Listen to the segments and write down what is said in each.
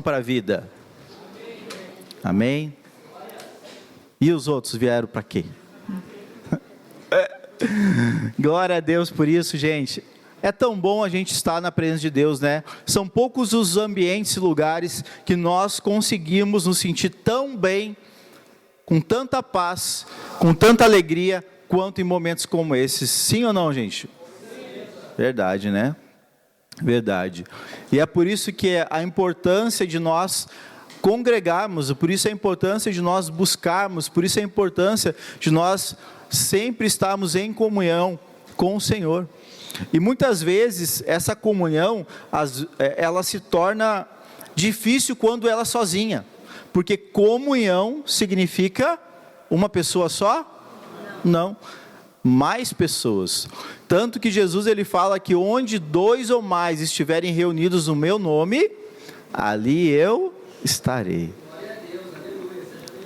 para a vida? Amém? E os outros vieram para quê? Glória a Deus por isso, gente. É tão bom a gente estar na presença de Deus, né? São poucos os ambientes e lugares que nós conseguimos nos sentir tão bem, com tanta paz, com tanta alegria, quanto em momentos como esses. Sim ou não, gente? Verdade, né? Verdade. E é por isso que a importância de nós congregarmos, por isso a importância de nós buscarmos, por isso a importância de nós sempre estarmos em comunhão com o Senhor. E muitas vezes essa comunhão, ela se torna difícil quando ela é sozinha, porque comunhão significa uma pessoa só? Não, mais pessoas. Tanto que Jesus ele fala que onde 2 ou mais estiverem reunidos no meu nome, ali eu estarei.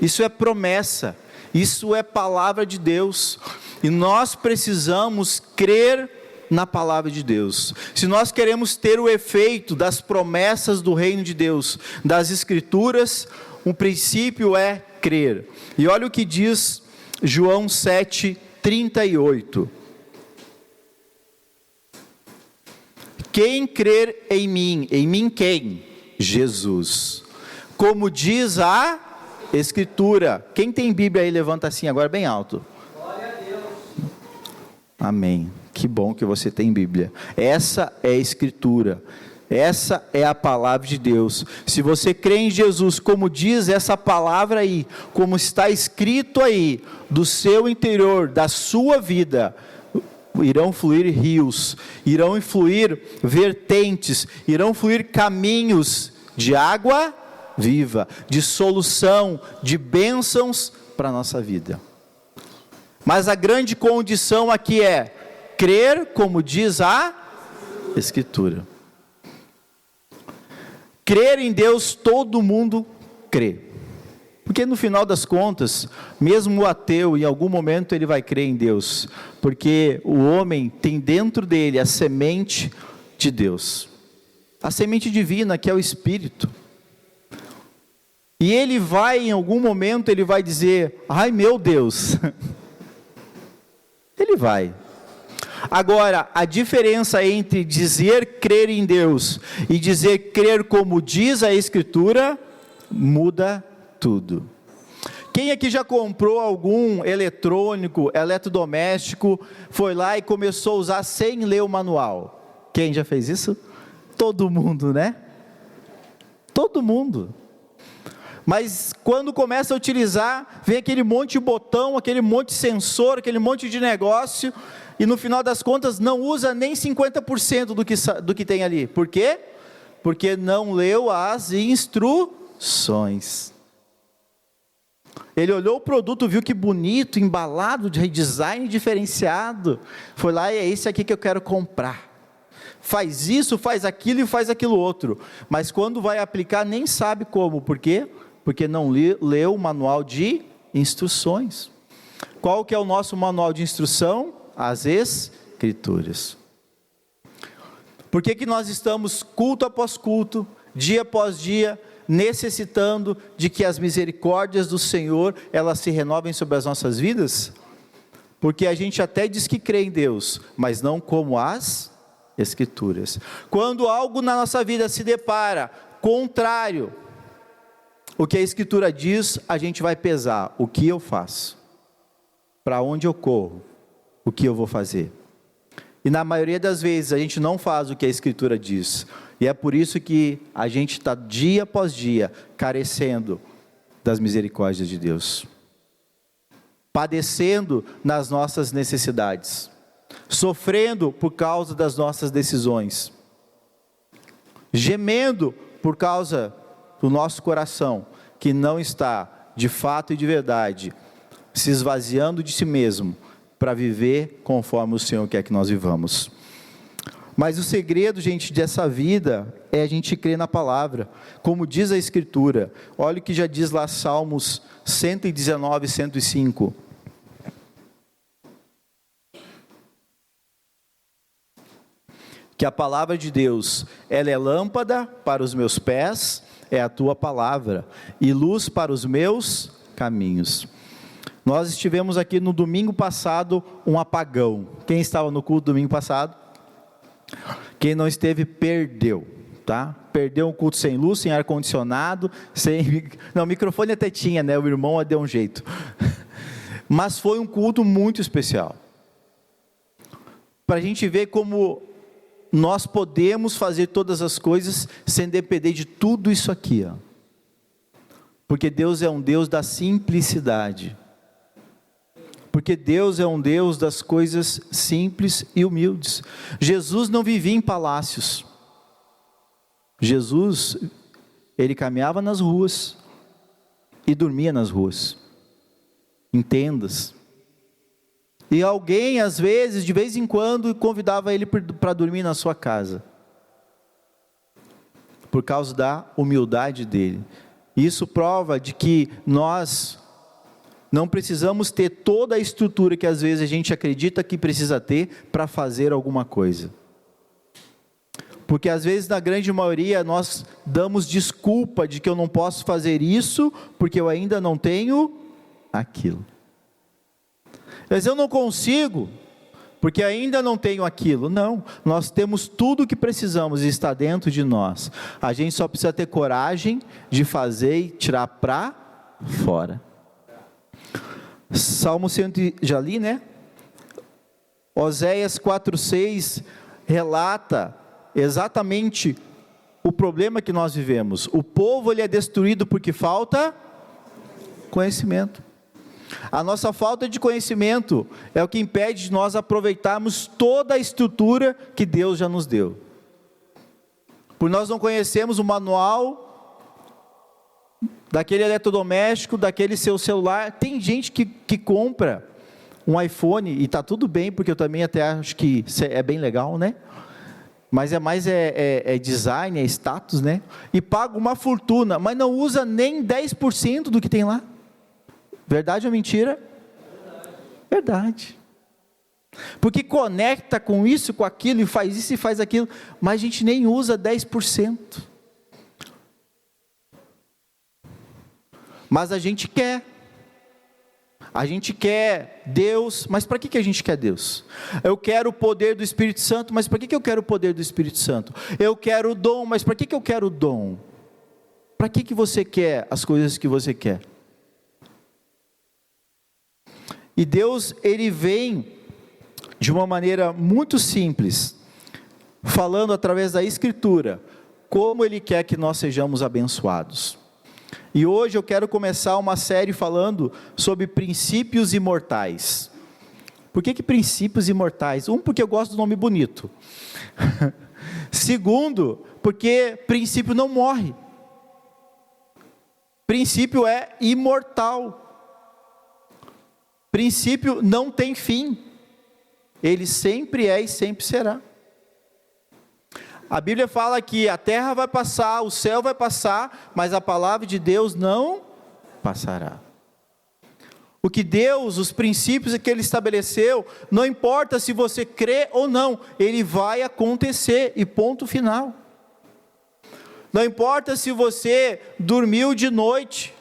Isso é promessa, isso é palavra de Deus, e nós precisamos crer na palavra de Deus. Se nós queremos ter o efeito das promessas do reino de Deus, das escrituras, o princípio é crer. E olha o que diz João 7:38. Quem crer em mim quem? Jesus. Como diz a Escritura. Quem tem Bíblia aí, levanta assim agora bem alto. Glória a Deus. Amém. Que bom que você tem Bíblia. Essa é a Escritura. Essa é a palavra de Deus. Se você crê em Jesus, como diz essa palavra aí, como está escrito aí, do seu interior, da sua vida, irão fluir rios, irão fluir vertentes, irão fluir caminhos de água viva, de solução, de bênçãos para a nossa vida. Mas a grande condição aqui é crer como diz a Escritura. Crer em Deus, todo mundo crê. Porque no final das contas, mesmo o ateu, em algum momento ele vai crer em Deus. Porque o homem tem dentro dele a semente de Deus. A semente divina, que é o Espírito. E ele vai, em algum momento, ele vai dizer, ai meu Deus. Ele vai. Agora, a diferença entre dizer crer em Deus e dizer crer como diz a Escritura, muda tudo. Quem aqui já comprou algum eletrônico, eletrodoméstico, foi lá e começou a usar sem ler o manual? Quem já fez isso? Todo mundo, né? Todo mundo. Mas quando começa a utilizar, vem aquele monte de botão, aquele monte de sensor, aquele monte de negócio, e no final das contas não usa nem 50% do que tem ali. Por quê? Porque não leu as instruções. Ele olhou o produto, viu que bonito, embalado, de design diferenciado, foi lá e é esse aqui que eu quero comprar. Faz isso, faz aquilo e faz aquilo outro. Mas quando vai aplicar nem sabe como. Por quê? Porque não leu o manual de instruções. Qual que é o nosso manual de instrução? As Escrituras. Por que nós estamos culto após culto, dia após dia, necessitando de que as misericórdias do Senhor, elas se renovem sobre as nossas vidas? Porque a gente até diz que crê em Deus, mas não como as Escrituras. Quando algo na nossa vida se depara contrário o que a Escritura diz, a gente vai pesar. O que eu faço? Para onde eu corro? O que eu vou fazer? E na maioria das vezes a gente não faz o que a Escritura diz. E é por isso que a gente está dia após dia carecendo das misericórdias de Deus. Padecendo nas nossas necessidades. Sofrendo por causa das nossas decisões. Gemendo por causa do nosso coração, que não está, de fato e de verdade, se esvaziando de si mesmo, para viver conforme o Senhor quer que nós vivamos. Mas o segredo, gente, dessa vida, é a gente crer na palavra, como diz a Escritura. Olha o que já diz lá Salmos 119, 105. Que a palavra de Deus, ela é lâmpada para os meus pés, é a tua palavra, e luz para os meus caminhos. Nós estivemos aqui no domingo passado, um apagão. Quem estava no culto domingo passado? Quem não esteve, perdeu, tá? Perdeu um culto sem luz, sem ar-condicionado, sem... Não, microfone até tinha, né? O irmão deu um jeito. Mas foi um culto muito especial. Para a gente ver como nós podemos fazer todas as coisas sem depender de tudo isso aqui, ó. Porque Deus é um Deus da simplicidade. Porque Deus é um Deus das coisas simples e humildes. Jesus não vivia em palácios. Jesus, ele caminhava nas ruas e dormia nas ruas, em tendas. E alguém, às vezes, de vez em quando, convidava ele para dormir na sua casa, por causa da humildade dele. Isso prova de que nós não precisamos ter toda a estrutura que às vezes a gente acredita que precisa ter para fazer alguma coisa. Porque às vezes, na grande maioria, nós damos desculpa de que eu não posso fazer isso, porque eu ainda não tenho aquilo. Mas eu não consigo, porque ainda não tenho aquilo. Não, nós temos tudo o que precisamos e está dentro de nós. A gente só precisa ter coragem de fazer e tirar para fora. Salmo 100, já li, né? Oséias 4:6 relata exatamente o problema que nós vivemos. O povo ele é destruído porque falta conhecimento. A nossa falta de conhecimento é o que impede de nós aproveitarmos toda a estrutura que Deus já nos deu. Por nós não conhecermos o manual daquele eletrodoméstico, daquele seu celular. Tem gente que compra um iPhone e está tudo bem, porque eu também até acho que é bem legal, né? Mas é mais design, é status, né? E paga uma fortuna, mas não usa nem 10% do que tem lá. Verdade ou mentira? Verdade. Porque conecta com isso, com aquilo, e faz isso e faz aquilo, mas a gente nem usa 10%. Mas a gente quer. A gente quer Deus, mas para que a gente quer Deus? Eu quero o poder do Espírito Santo, mas para que eu quero o poder do Espírito Santo? Eu quero o dom, mas para que eu quero o dom? Para que você quer as coisas que você quer? E Deus, Ele vem de uma maneira muito simples, falando através da Escritura, como Ele quer que nós sejamos abençoados. E hoje eu quero começar uma série falando sobre princípios imortais. Por que princípios imortais? Porque eu gosto do nome bonito. Segundo, porque princípio não morre. Princípio é imortal. Princípio não tem fim. Ele sempre é e sempre será. A Bíblia fala que a terra vai passar, o céu vai passar, mas a palavra de Deus não passará. O que Deus, os princípios que Ele estabeleceu, não importa se você crê ou não, Ele vai acontecer, e ponto final. Não importa se você dormiu de noite,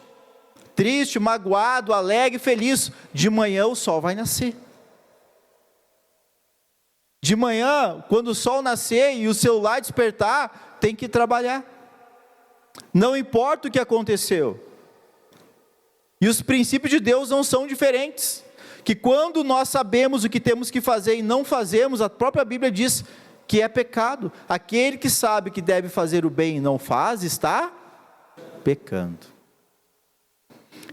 triste, magoado, alegre, feliz, de manhã o sol vai nascer. De manhã, quando o sol nascer e o celular despertar, tem que trabalhar. Não importa o que aconteceu. E os princípios de Deus não são diferentes. Que quando nós sabemos o que temos que fazer e não fazemos, a própria Bíblia diz que é pecado. Aquele que sabe que deve fazer o bem e não faz, está pecando.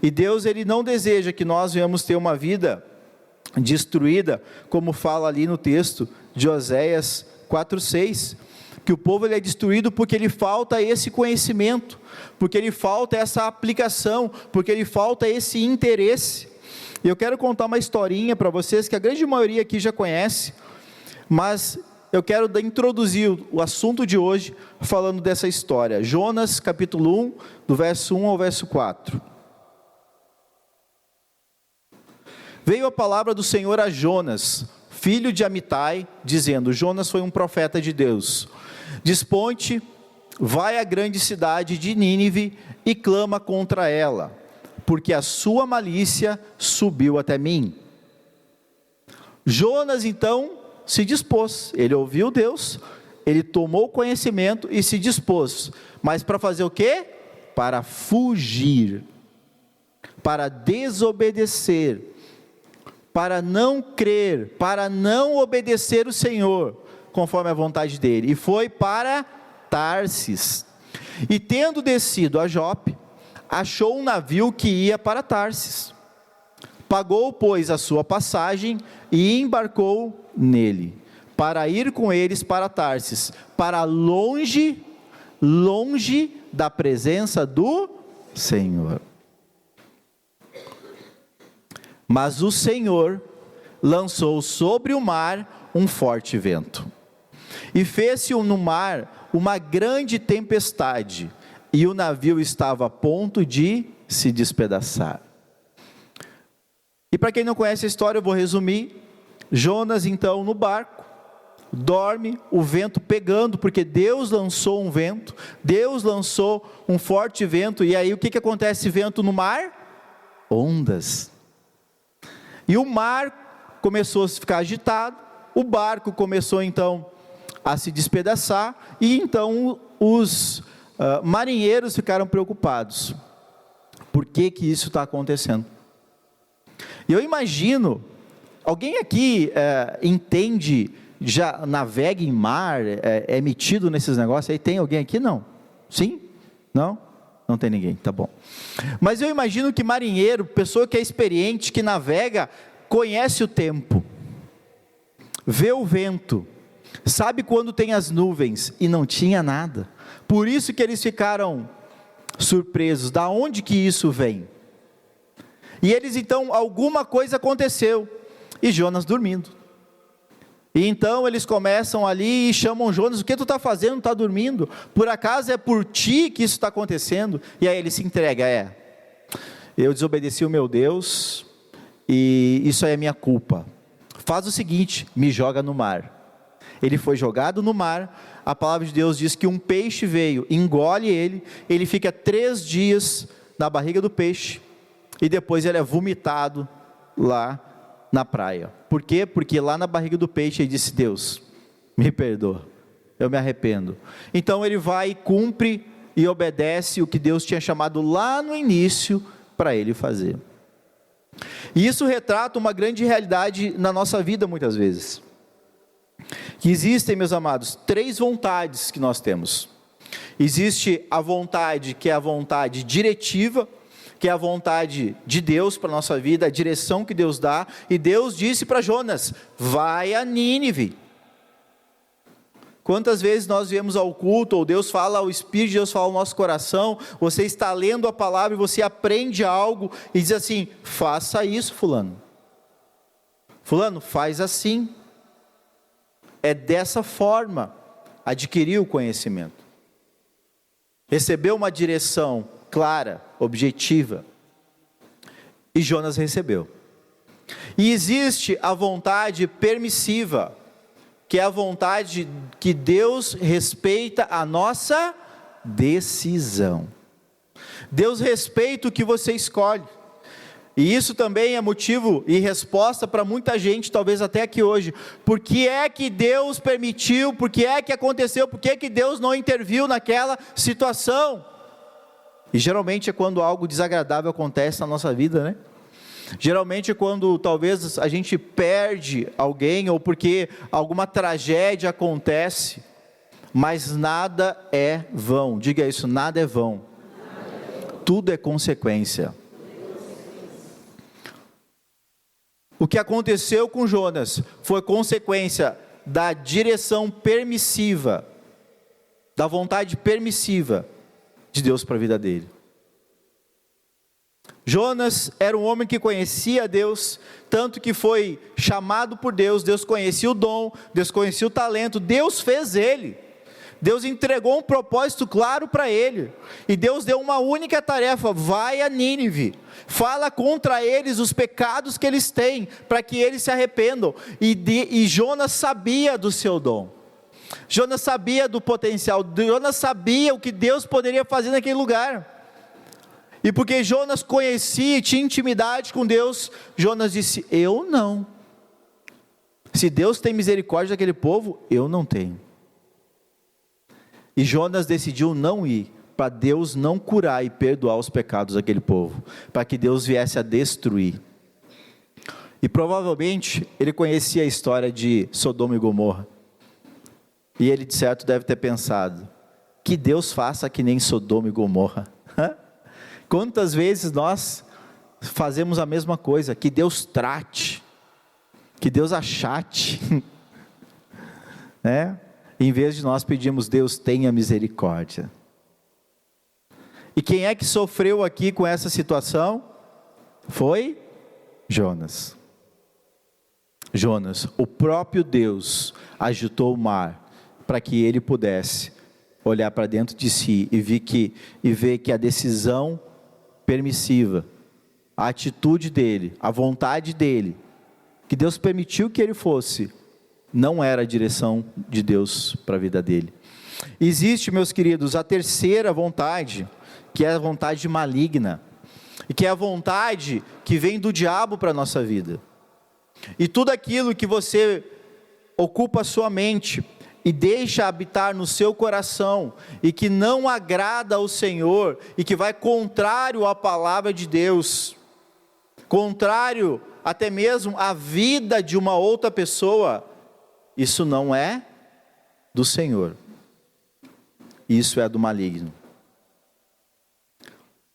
E Deus, Ele não deseja que nós venhamos ter uma vida destruída, como fala ali no texto de Oséias 4:6, que o povo ele é destruído porque lhe falta esse conhecimento, porque lhe falta essa aplicação, porque lhe falta esse interesse. E eu quero contar uma historinha para vocês, que a grande maioria aqui já conhece, mas eu quero introduzir o assunto de hoje, falando dessa história. Jonas capítulo 1, do verso 1 ao verso 4. Veio a palavra do Senhor a Jonas, filho de Amitai, dizendo: Jonas foi um profeta de Deus. Dispõe-te, vai à grande cidade de Nínive e clama contra ela, porque a sua malícia subiu até mim. Jonas então se dispôs, ele ouviu Deus, ele tomou conhecimento e se dispôs, mas para fazer o quê? Para fugir, para desobedecer, para não crer, para não obedecer o Senhor, conforme a vontade dele, e foi para Tarsis, e tendo descido a Jope, achou um navio que ia para Tarsis, pagou, pois, a sua passagem, e embarcou nele, para ir com eles para Tarsis, para longe da presença do Senhor. Mas o Senhor lançou sobre o mar um forte vento, e fez-se no mar uma grande tempestade, e o navio estava a ponto de se despedaçar. E para quem não conhece a história, eu vou resumir. Jonas então no barco, dorme, o vento pegando, porque Deus lançou um vento, Deus lançou um forte vento, e aí o que acontece vento no mar? Ondas. E o mar começou a ficar agitado, o barco começou então a se despedaçar, e então os marinheiros ficaram preocupados. Por que isso está acontecendo? E eu imagino, alguém aqui entende, já navega em mar, é metido nesses negócios aí? Tem alguém aqui? Não? Sim? Não? Não tem ninguém, tá bom. Mas eu imagino que marinheiro, pessoa que é experiente, que navega, conhece o tempo, vê o vento, sabe quando tem as nuvens, e não tinha nada. Por isso que eles ficaram surpresos. Da onde que isso vem? E eles então, alguma coisa aconteceu, e Jonas dormindo. E então eles começam ali e chamam Jonas: o que tu está fazendo? Está dormindo? Por acaso é por ti que isso está acontecendo? E aí ele se entrega: eu desobedeci o meu Deus, e isso aí é minha culpa. Faz o seguinte, me joga no mar. Ele foi jogado no mar. A palavra de Deus diz que um peixe veio, engole ele, ele fica 3 dias na barriga do peixe, e depois ele é vomitado lá na praia. Por quê? Porque lá na barriga do peixe ele disse: Deus, me perdoa, eu me arrependo. Então ele vai e cumpre e obedece o que Deus tinha chamado lá no início para ele fazer. E isso retrata uma grande realidade na nossa vida muitas vezes. Que existem, meus amados, 3 vontades que nós temos. Existe a vontade que é a vontade diretiva, que é a vontade de Deus para a nossa vida, a direção que Deus dá. E Deus disse para Jonas: vai a Nínive. Quantas vezes nós viemos ao culto, ou Deus fala, o Espírito de Deus fala ao nosso coração, você está lendo a palavra e você aprende algo, e diz assim: faça isso, fulano. Fulano, faz assim. É dessa forma, adquirir o conhecimento. Recebeu uma direção clara, objetiva, e Jonas recebeu. E existe a vontade permissiva, que é a vontade que Deus respeita a nossa decisão. Deus respeita o que você escolhe, e isso também é motivo e resposta para muita gente, talvez até aqui hoje. Por que é que Deus permitiu? Por que é que aconteceu? Por que é que Deus não interviu naquela situação? E geralmente é quando algo desagradável acontece na nossa vida, né? Geralmente é quando talvez a gente perde alguém, ou porque alguma tragédia acontece. Mas nada é vão. Diga isso: nada é vão. Tudo é consequência. O que aconteceu com Jonas foi consequência da direção permissiva, da vontade permissiva de Deus para a vida dele. Jonas era um homem que conhecia Deus, tanto que foi chamado por Deus. Deus conhecia o dom, Deus conhecia o talento, Deus fez ele. Deus entregou um propósito claro para ele, e Deus deu uma única tarefa: vai a Nínive, fala contra eles os pecados que eles têm, para que eles se arrependam. E Jonas sabia do seu dom, Jonas sabia do potencial, Jonas sabia o que Deus poderia fazer naquele lugar. E porque Jonas conhecia e tinha intimidade com Deus, Jonas disse: eu não. Se Deus tem misericórdia daquele povo, eu não tenho. E Jonas decidiu não ir, para Deus não curar e perdoar os pecados daquele povo, para que Deus viesse a destruir. E provavelmente ele conhecia a história de Sodoma e Gomorra. E ele de certo deve ter pensado: que Deus faça que nem Sodoma e Gomorra. Quantas vezes nós fazemos a mesma coisa? Que Deus trate, que Deus achate, né? Em vez de nós pedirmos: Deus tenha misericórdia. E quem é que sofreu aqui com essa situação? Foi Jonas. Jonas, o próprio Deus agitou o mar para que ele pudesse olhar para dentro de si e ver que a decisão permissiva, a atitude dele, a vontade dele, que Deus permitiu que ele fosse, não era a direção de Deus para a vida dele. Existe, meus queridos, a terceira vontade, que é a vontade maligna, e que é a vontade que vem do diabo para a nossa vida. E tudo aquilo que você ocupa a sua mente e deixa habitar no seu coração, e que não agrada ao Senhor, e que vai contrário à palavra de Deus, contrário até mesmo à vida de uma outra pessoa, isso não é do Senhor, isso é do maligno.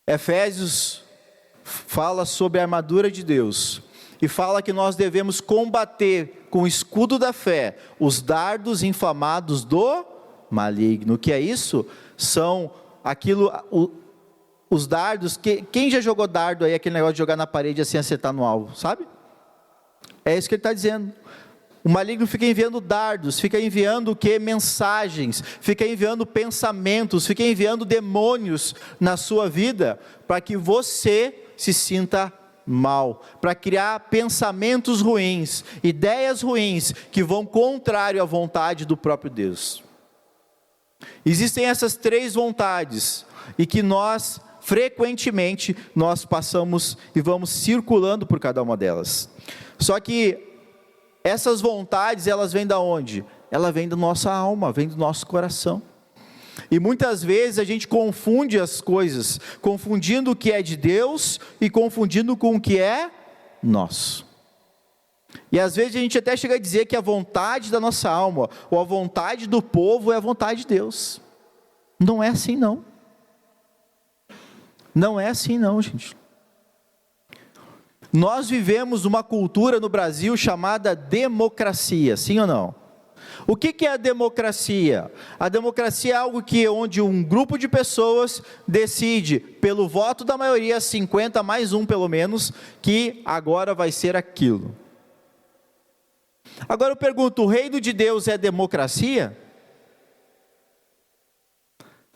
Efésios fala sobre a armadura de Deus, e fala que nós devemos combater com o escudo da fé os dardos inflamados do maligno. O que é isso? São os dardos, quem já jogou dardo aí, aquele negócio de jogar na parede assim, acertar no alvo, sabe? É isso que ele está dizendo. O maligno fica enviando dardos, fica enviando o que? Mensagens, fica enviando pensamentos, fica enviando demônios na sua vida, para que você se sinta mal, para criar pensamentos ruins, ideias ruins, que vão contrário à vontade do próprio Deus. Existem essas três vontades, e que nós, frequentemente, nós passamos e vamos circulando por cada uma delas. Só que essas vontades, elas vêm da onde? Ela vem da nossa alma, vem do nosso coração. E muitas vezes a gente confunde as coisas, confundindo o que é de Deus e confundindo com o que é nosso. E às vezes a gente até chega a dizer que a vontade da nossa alma, ou a vontade do povo, é a vontade de Deus. Não é assim não. Não é assim não, gente. Nós vivemos uma cultura no Brasil chamada democracia, sim ou não? O que é a democracia? A democracia é algo onde um grupo de pessoas decide, pelo voto da maioria, 50 mais um pelo menos, que agora vai ser aquilo. Agora eu pergunto, o reino de Deus é democracia?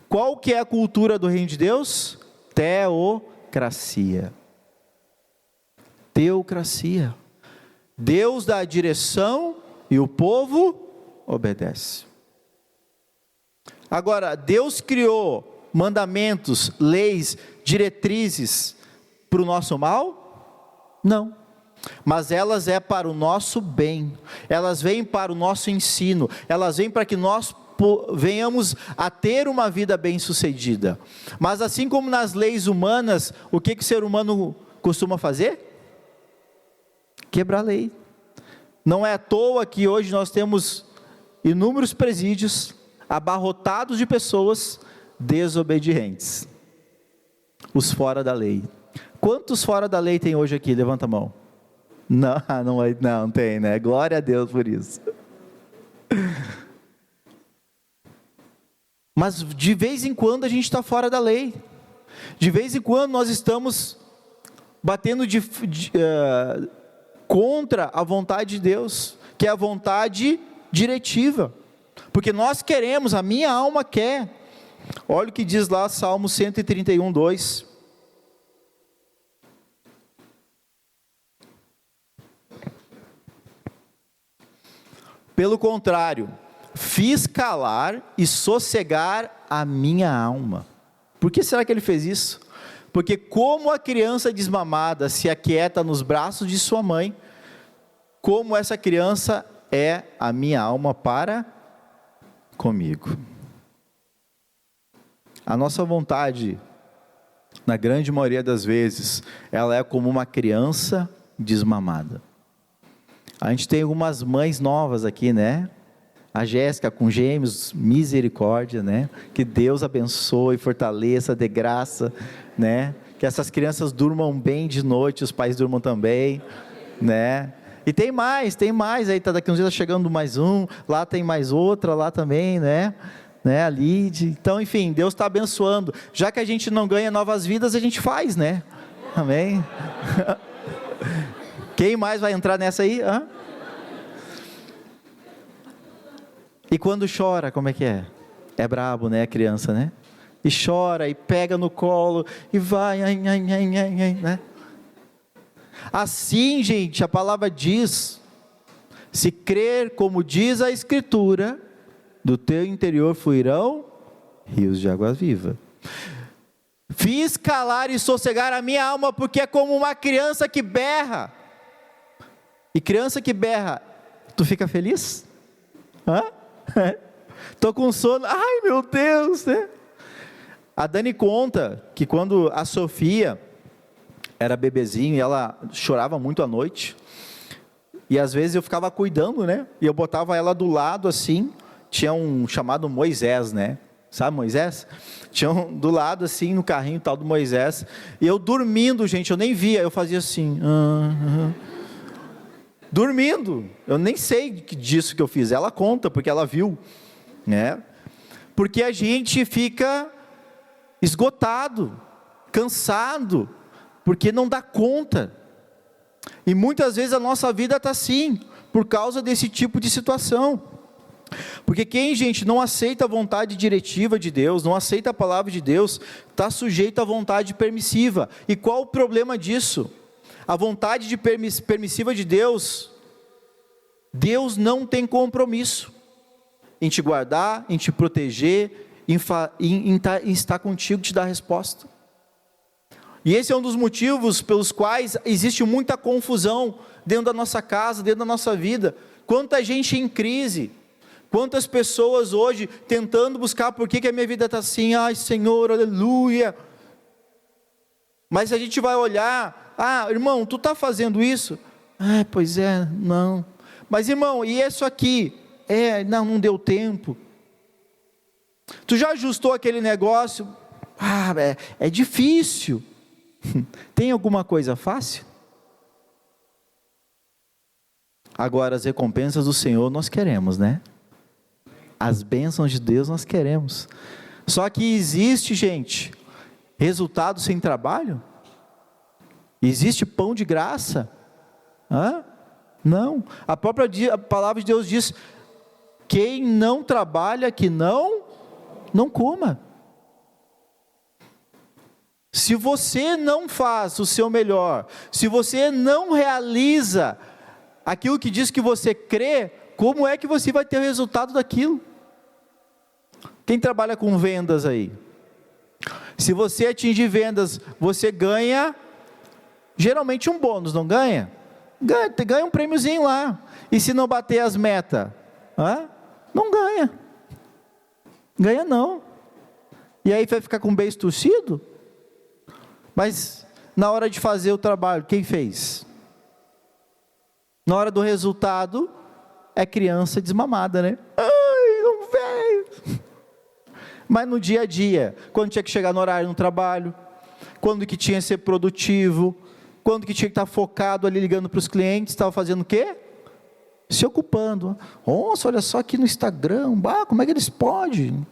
Qual que é a cultura do reino de Deus? Teocracia. Teocracia. Deus dá a direção e o povo obedece. Agora, Deus criou mandamentos, leis, diretrizes para o nosso mal? Não. Mas elas é para o nosso bem, elas vêm para o nosso ensino, elas vêm para que nós venhamos a ter uma vida bem-sucedida. Mas assim como nas leis humanas, o que o ser humano costuma fazer? Quebrar a lei. Não é à toa que hoje nós temos inúmeros presídios abarrotados de pessoas desobedientes, os fora da lei. Quantos fora da lei tem hoje aqui? Levanta a mão. Não tem, né? Glória a Deus por isso. Mas de vez em quando a gente está fora da lei. De vez em quando nós estamos batendo contra a vontade de Deus, que é a vontade diretiva. Porque nós queremos, a minha alma quer. Olha o que diz lá Salmo 131, 2. Pelo contrário, fiz calar e sossegar a minha alma. Por que será que ele fez isso? Porque como a criança desmamada se aquieta nos braços de sua mãe, como essa criança é a minha alma para comigo. A nossa vontade, na grande maioria das vezes, ela é como uma criança desmamada. A gente tem algumas mães novas aqui, né? A Jéssica com gêmeos, misericórdia, né? Que Deus abençoe, fortaleça, dê graça, né? Que essas crianças durmam bem de noite, os pais durmam também, né? E tem mais, aí tá daqui uns dias chegando mais um, lá tem mais outra, lá também, né? A Lide. Então, enfim, Deus está abençoando. Já que a gente não ganha novas vidas, a gente faz, né? Amém? Quem mais vai entrar nessa aí? Hã? E quando chora, como é que é? É brabo, né, a criança, né? E chora, e pega no colo, e vai, né? Assim, gente, a palavra diz, se crer como diz a Escritura, do teu interior fluirão rios de água viva. Fiz calar e sossegar a minha alma, porque é como uma criança que berra. E criança que berra, tu fica feliz? Hã? Estou com sono, ai meu Deus, né? A Dani conta que quando a Sofia era bebezinho e ela chorava muito à noite, e às vezes eu ficava cuidando, né? E eu botava ela do lado assim, tinha um chamado Moisés, né? Sabe Moisés? Tinha um do lado assim, no carrinho tal do Moisés, e eu dormindo, gente, eu nem via, eu fazia assim, dormindo, eu nem sei disso que eu fiz, ela conta, porque ela viu, né? Porque a gente fica esgotado, cansado, porque não dá conta, e muitas vezes a nossa vida está assim, por causa desse tipo de situação, porque quem, gente, não aceita a vontade diretiva de Deus, não aceita a palavra de Deus, está sujeito à vontade permissiva. E qual o problema disso? A vontade permissiva de Deus, Deus não tem compromisso em te guardar, em te proteger, em estar contigo, te dar resposta. E esse é um dos motivos pelos quais existe muita confusão dentro da nossa casa, dentro da nossa vida. Quanta gente em crise, quantas pessoas hoje tentando buscar por que a minha vida está assim, ai Senhor, aleluia. Mas a gente vai olhar, irmão, tu está fazendo isso? Pois é, não. Mas irmão, e isso aqui? Não deu tempo. Tu já ajustou aquele negócio? É difícil. Tem alguma coisa fácil? Agora as recompensas do Senhor nós queremos, né? As bênçãos de Deus nós queremos. Só que existe, gente, resultado sem trabalho? Existe pão de graça? Não. A própria palavra de Deus diz: quem não trabalha, que não coma. Se você não faz o seu melhor, se você não realiza aquilo que diz que você crê, como é que você vai ter o resultado daquilo? Quem trabalha com vendas aí? Se você atingir vendas, você ganha, geralmente um bônus, não ganha? Ganha um prêmiozinho lá. E se não bater as metas? Não ganha. Ganha não. E aí vai ficar com o beiço torcido? Mas na hora de fazer o trabalho, quem fez? Na hora do resultado, é criança desmamada, né? Ai, não veio. Mas no dia a dia, quando tinha que chegar no horário no trabalho, quando que tinha que ser produtivo, quando que tinha que estar focado ali ligando para os clientes, estava fazendo o quê? Se ocupando. Nossa, olha só aqui no Instagram, como é que eles podem?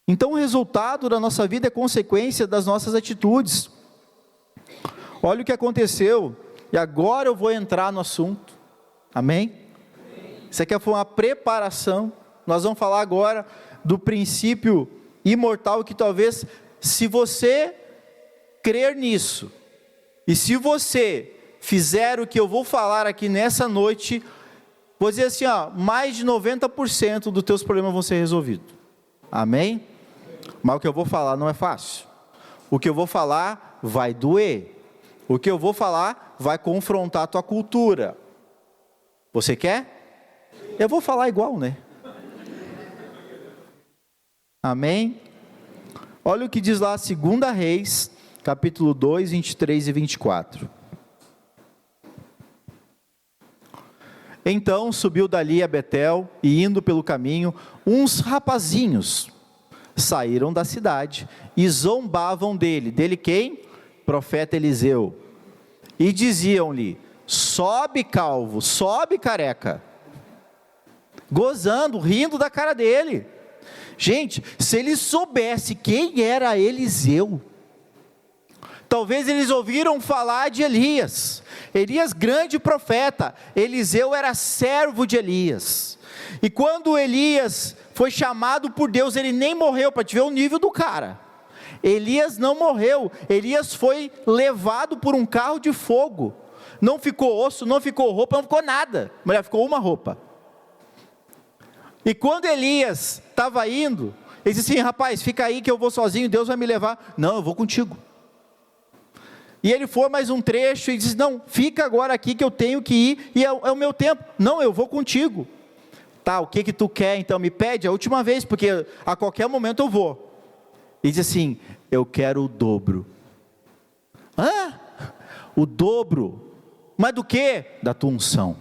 Então o resultado da nossa vida é consequência das nossas atitudes. Olha o que aconteceu, e agora eu vou entrar no assunto, amém? Isso aqui foi uma preparação. Nós vamos falar agora do princípio imortal, que talvez, se você crer nisso, e se você fizer o que eu vou falar aqui nessa noite, vou dizer assim, ó, mais de 90% dos teus problemas vão ser resolvidos. Amém? Mas o que eu vou falar não é fácil. O que eu vou falar vai doer. O que eu vou falar vai confrontar a tua cultura. Você quer? Eu vou falar igual, né? Amém? Olha o que diz lá 2 Reis, capítulo 2, 23 e 24. Então subiu dali a Betel, e indo pelo caminho, uns rapazinhos saíram da cidade, e zombavam dele. Dele quem? Profeta Eliseu. E diziam-lhe: sobe calvo, sobe careca. Gozando, rindo da cara dele. Gente, se eles soubessem quem era Eliseu, talvez eles ouviram falar de Elias. Elias, grande profeta. Eliseu era servo de Elias. E quando Elias foi chamado por Deus, ele nem morreu, para te ver o nível do cara. Elias não morreu. Elias foi levado por um carro de fogo. Não ficou osso, não ficou roupa, não ficou nada. Mas ficou uma roupa. E quando Elias estava indo, ele disse assim: rapaz, fica aí que eu vou sozinho, Deus vai me levar. Não, eu vou contigo. E ele foi mais um trecho e disse: não, fica agora aqui que eu tenho que ir, e é o meu tempo. Não, eu vou contigo. Tá, o que tu quer então? Me pede a última vez, porque a qualquer momento eu vou. E diz assim: eu quero o dobro. Hã? O dobro? Mas do que? Da tua unção,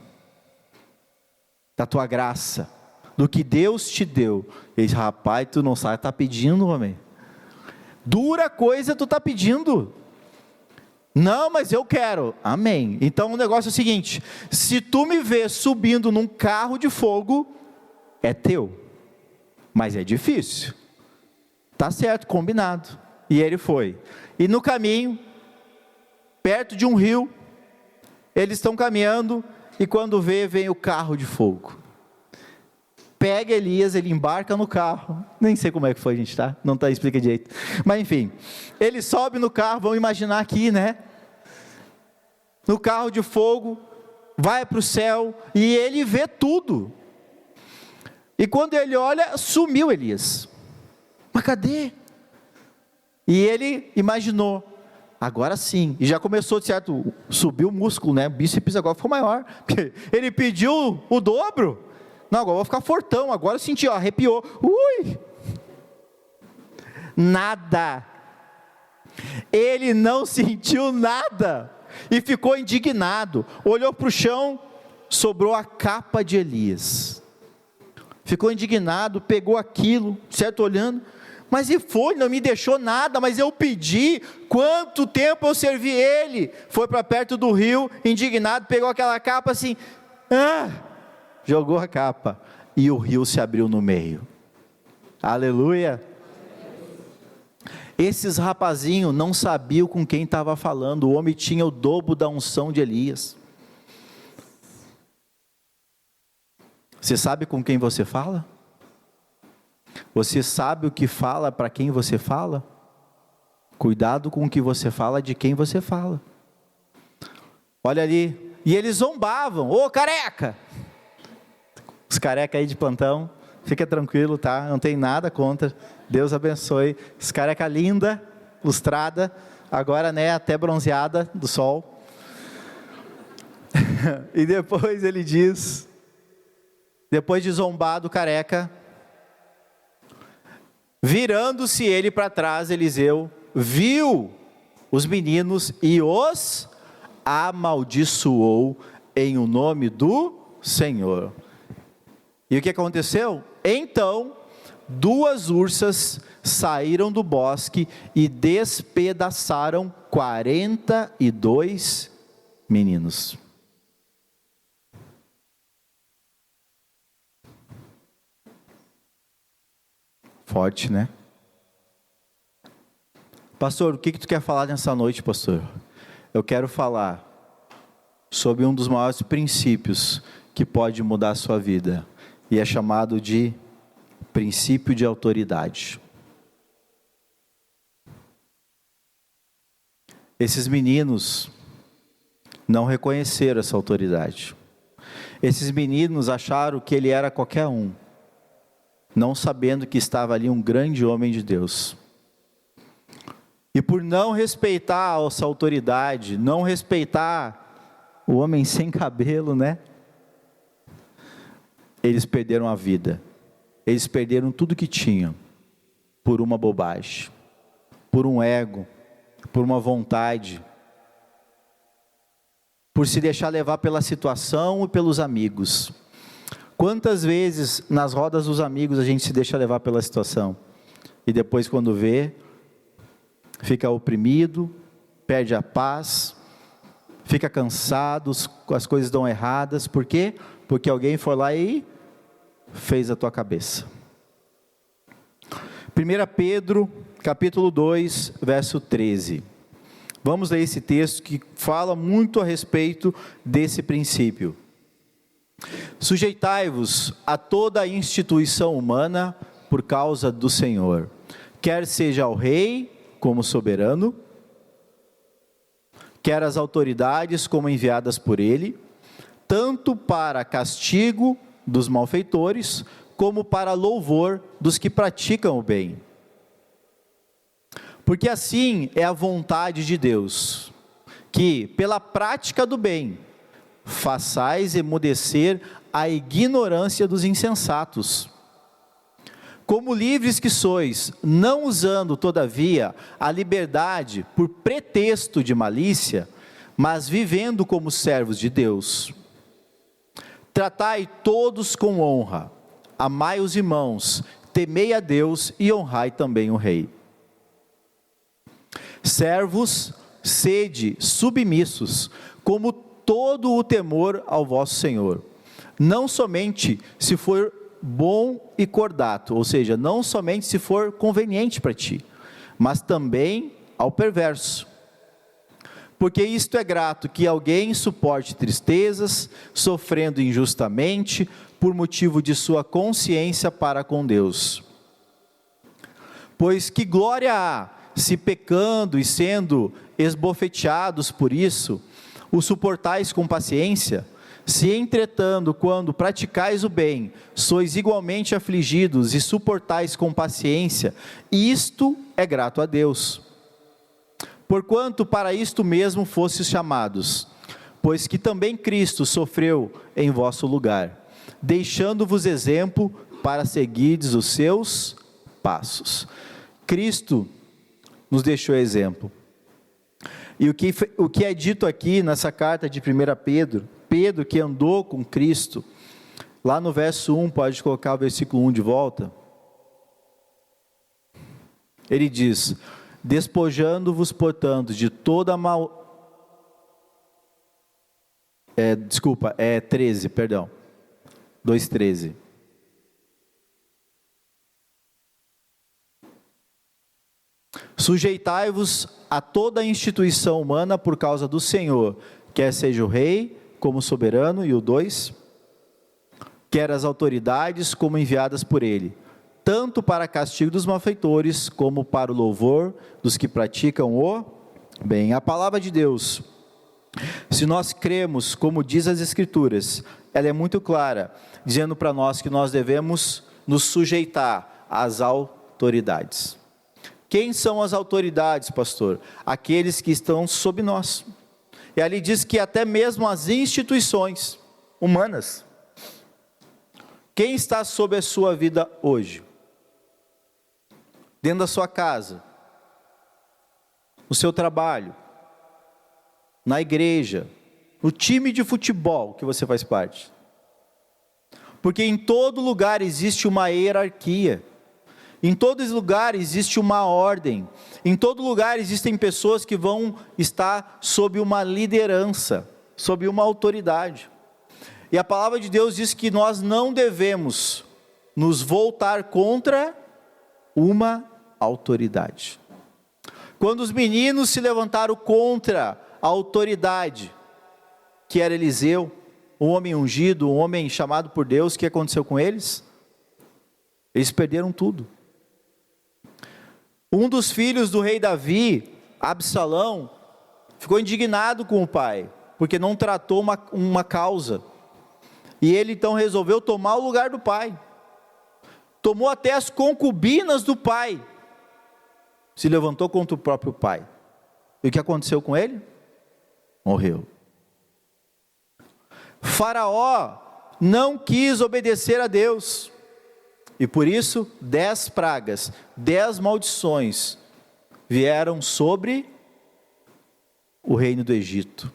da tua graça, do que Deus te deu. Ele diz: rapaz, tu não sabe, está pedindo, homem. Dura coisa tu está pedindo. Não, mas eu quero. Amém. Então o negócio é o seguinte: se tu me vê subindo num carro de fogo, é teu. Mas é difícil. Tá certo, combinado. E ele foi. E no caminho, perto de um rio, eles estão caminhando, e quando vem o carro de fogo. Pega Elias, ele embarca no carro. Nem sei como é que foi, gente, tá? Não tá, explica direito. Mas enfim, ele sobe no carro, vamos imaginar aqui, né? No carro de fogo, vai para o céu, e ele vê tudo. E quando ele olha, sumiu Elias. Mas cadê? E ele imaginou: agora sim. E já começou, de certo, subiu o músculo, né? O bíceps agora ficou maior. Ele pediu o dobro. Não, agora eu vou ficar fortão. Agora eu senti, ó, arrepiou. Ui! Nada. Ele não sentiu nada. E ficou indignado. Olhou para o chão, sobrou a capa de Elias. Ficou indignado, pegou aquilo, certo, olhando. Mas e foi, não me deixou nada, mas eu pedi. Quanto tempo eu servi ele? Foi para perto do rio, indignado, pegou aquela capa assim. Jogou a capa, e o rio se abriu no meio. Aleluia. Esses rapazinhos não sabiam com quem estava falando. O homem tinha o dobro da unção de Elias. Você sabe com quem você fala? Você sabe o que fala, para quem você fala? Cuidado com o que você fala, de quem você fala. Olha ali, e eles zombavam: ô careca! Os careca aí de plantão, fica tranquilo, tá? Não tem nada contra, Deus abençoe. Os careca linda, lustrada, agora, né, até bronzeada do sol. E depois ele diz, depois de zombar do careca, virando-se ele para trás, Eliseu viu os meninos e os amaldiçoou em o nome do Senhor. E o que aconteceu? Então, 2 ursas saíram do bosque e despedaçaram 42 meninos. Forte, né? Pastor, o que tu quer falar nessa noite, pastor? Eu quero falar sobre um dos maiores princípios que pode mudar a sua vida. E é chamado de princípio de autoridade. Esses meninos não reconheceram essa autoridade. Esses meninos acharam que ele era qualquer um, não sabendo que estava ali um grande homem de Deus. E por não respeitar essa autoridade, não respeitar o homem sem cabelo, né? Eles perderam a vida. Eles perderam tudo que tinham por uma bobagem, por um ego, por uma vontade, por se deixar levar pela situação e pelos amigos. Quantas vezes nas rodas dos amigos a gente se deixa levar pela situação e depois quando vê, fica oprimido, perde a paz, fica cansado, as coisas dão erradas. Por quê? Porque alguém foi lá e fez a tua cabeça. 1 Pedro, capítulo 2, verso 13. Vamos ler esse texto que fala muito a respeito desse princípio. Sujeitai-vos a toda a instituição humana por causa do Senhor, quer seja ao rei como soberano, quer as autoridades como enviadas por ele, tanto para castigo dos malfeitores, como para louvor dos que praticam o bem. Porque assim é a vontade de Deus, que pela prática do bem, façais emudecer a ignorância dos insensatos. Como livres que sois, não usando todavia a liberdade por pretexto de malícia, mas vivendo como servos de Deus. Tratai todos com honra, amai os irmãos, temei a Deus e honrai também o rei. Servos, sede submissos, como todo o temor ao vosso Senhor, não somente se for bom e cordato, ou seja, não somente se for conveniente para ti, mas também ao perverso. Porque isto é grato, que alguém suporte tristezas, sofrendo injustamente, por motivo de sua consciência para com Deus. Pois que glória há, se pecando e sendo esbofeteados por isso, o suportais com paciência? Se entretanto, quando praticais o bem, sois igualmente afligidos e suportais com paciência, isto é grato a Deus. Porquanto para isto mesmo fostes chamados, pois que também Cristo sofreu em vosso lugar, deixando-vos exemplo para seguirdes os seus passos. Cristo nos deixou exemplo. E o que é dito aqui nessa carta de 1 Pedro, Pedro que andou com Cristo, lá no verso 1, pode colocar o versículo 1 de volta. Ele diz: despojando-vos, portanto, de toda mal... 13, perdão. 2:13. Sujeitai-vos a toda a instituição humana por causa do Senhor, quer seja o rei como soberano, e o 2, quer as autoridades como enviadas por ele, tanto para castigo dos malfeitores, como para o louvor dos que praticam o bem. A palavra de Deus, se nós cremos, como diz as Escrituras, ela é muito clara, dizendo para nós que nós devemos nos sujeitar às autoridades. Quem são as autoridades, pastor? Aqueles que estão sob nós. E ali diz que até mesmo as instituições humanas. Quem está sob a sua vida hoje? Dentro da sua casa, no seu trabalho, na igreja, no time de futebol que você faz parte. Porque em todo lugar existe uma hierarquia. Em todo lugar existe uma ordem, em todo lugar existem pessoas que vão estar sob uma liderança, sob uma autoridade. E a palavra de Deus diz que nós não devemos nos voltar contra uma autoridade. Quando os meninos se levantaram contra a autoridade, que era Eliseu, um homem ungido, um homem chamado por Deus, o que aconteceu com eles? Eles perderam tudo. Um dos filhos do rei Davi, Absalão, ficou indignado com o pai, porque não tratou uma causa. E ele então resolveu tomar o lugar do pai. Tomou até as concubinas do pai. Se levantou contra o próprio pai. E o que aconteceu com ele? Morreu. Faraó não quis obedecer a Deus. E por isso 10 pragas, 10 maldições vieram sobre o reino do Egito.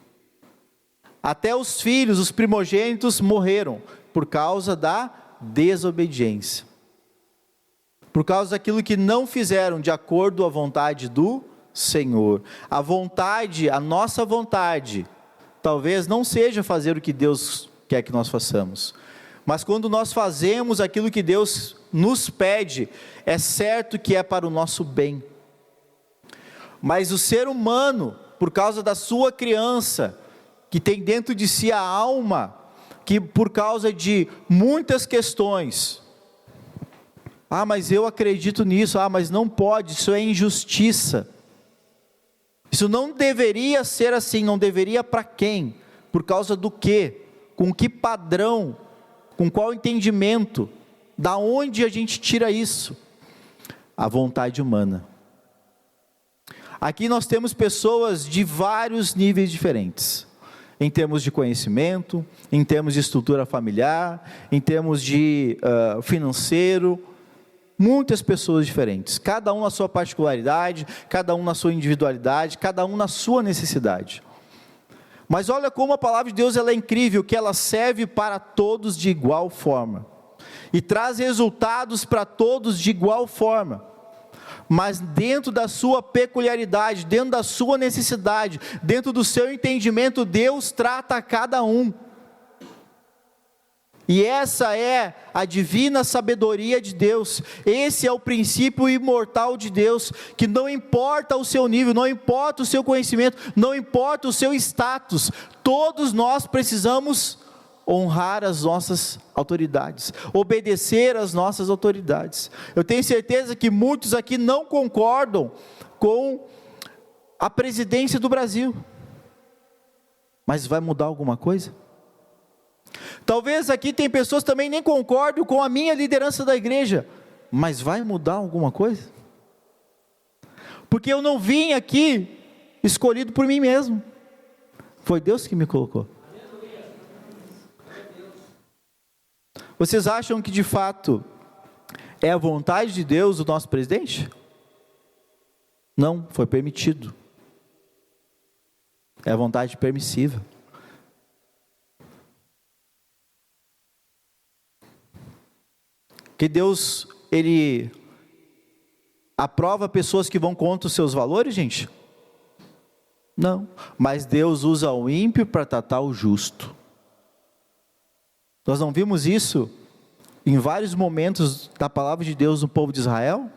Até os filhos, os primogênitos morreram por causa da desobediência. Por causa daquilo que não fizeram de acordo à vontade do Senhor. A vontade, a nossa vontade, talvez não seja fazer o que Deus quer que nós façamos. Mas quando nós fazemos aquilo que Deus nos pede, é certo que é para o nosso bem. Mas o ser humano, por causa da sua criança, que tem dentro de si a alma, que por causa de muitas questões, mas eu acredito nisso, mas não pode, isso é injustiça. Isso não deveria ser assim, não deveria para quem? Por causa do quê? Com que padrão? Com qual entendimento? Da onde a gente tira isso? A vontade humana. Aqui nós temos pessoas de vários níveis diferentes, em termos de conhecimento, em termos de estrutura familiar, em termos de financeiro, muitas pessoas diferentes, cada um na sua particularidade, cada um na sua individualidade, cada um na sua necessidade. Mas olha como a palavra de Deus ela é incrível, que ela serve para todos de igual forma, e traz resultados para todos de igual forma, mas dentro da sua peculiaridade, dentro da sua necessidade, dentro do seu entendimento, Deus trata cada um. E essa é a divina sabedoria de Deus, esse é o princípio imortal de Deus, que não importa o seu nível, não importa o seu conhecimento, não importa o seu status, todos nós precisamos honrar as nossas autoridades, obedecer às nossas autoridades. Eu tenho certeza que muitos aqui não concordam com a presidência do Brasil, mas vai mudar alguma coisa? Talvez aqui tem pessoas que também nem concordam com a minha liderança da igreja, mas vai mudar alguma coisa? Porque eu não vim aqui escolhido por mim mesmo, foi Deus que me colocou. Vocês acham que de fato é a vontade de Deus o nosso presidente? Não, foi permitido. É a vontade permissiva. Que Deus, Ele aprova pessoas que vão contra os seus valores, gente? Não, mas Deus usa o ímpio para tratar o justo. Nós não vimos isso em vários momentos da palavra de Deus no povo de Israel?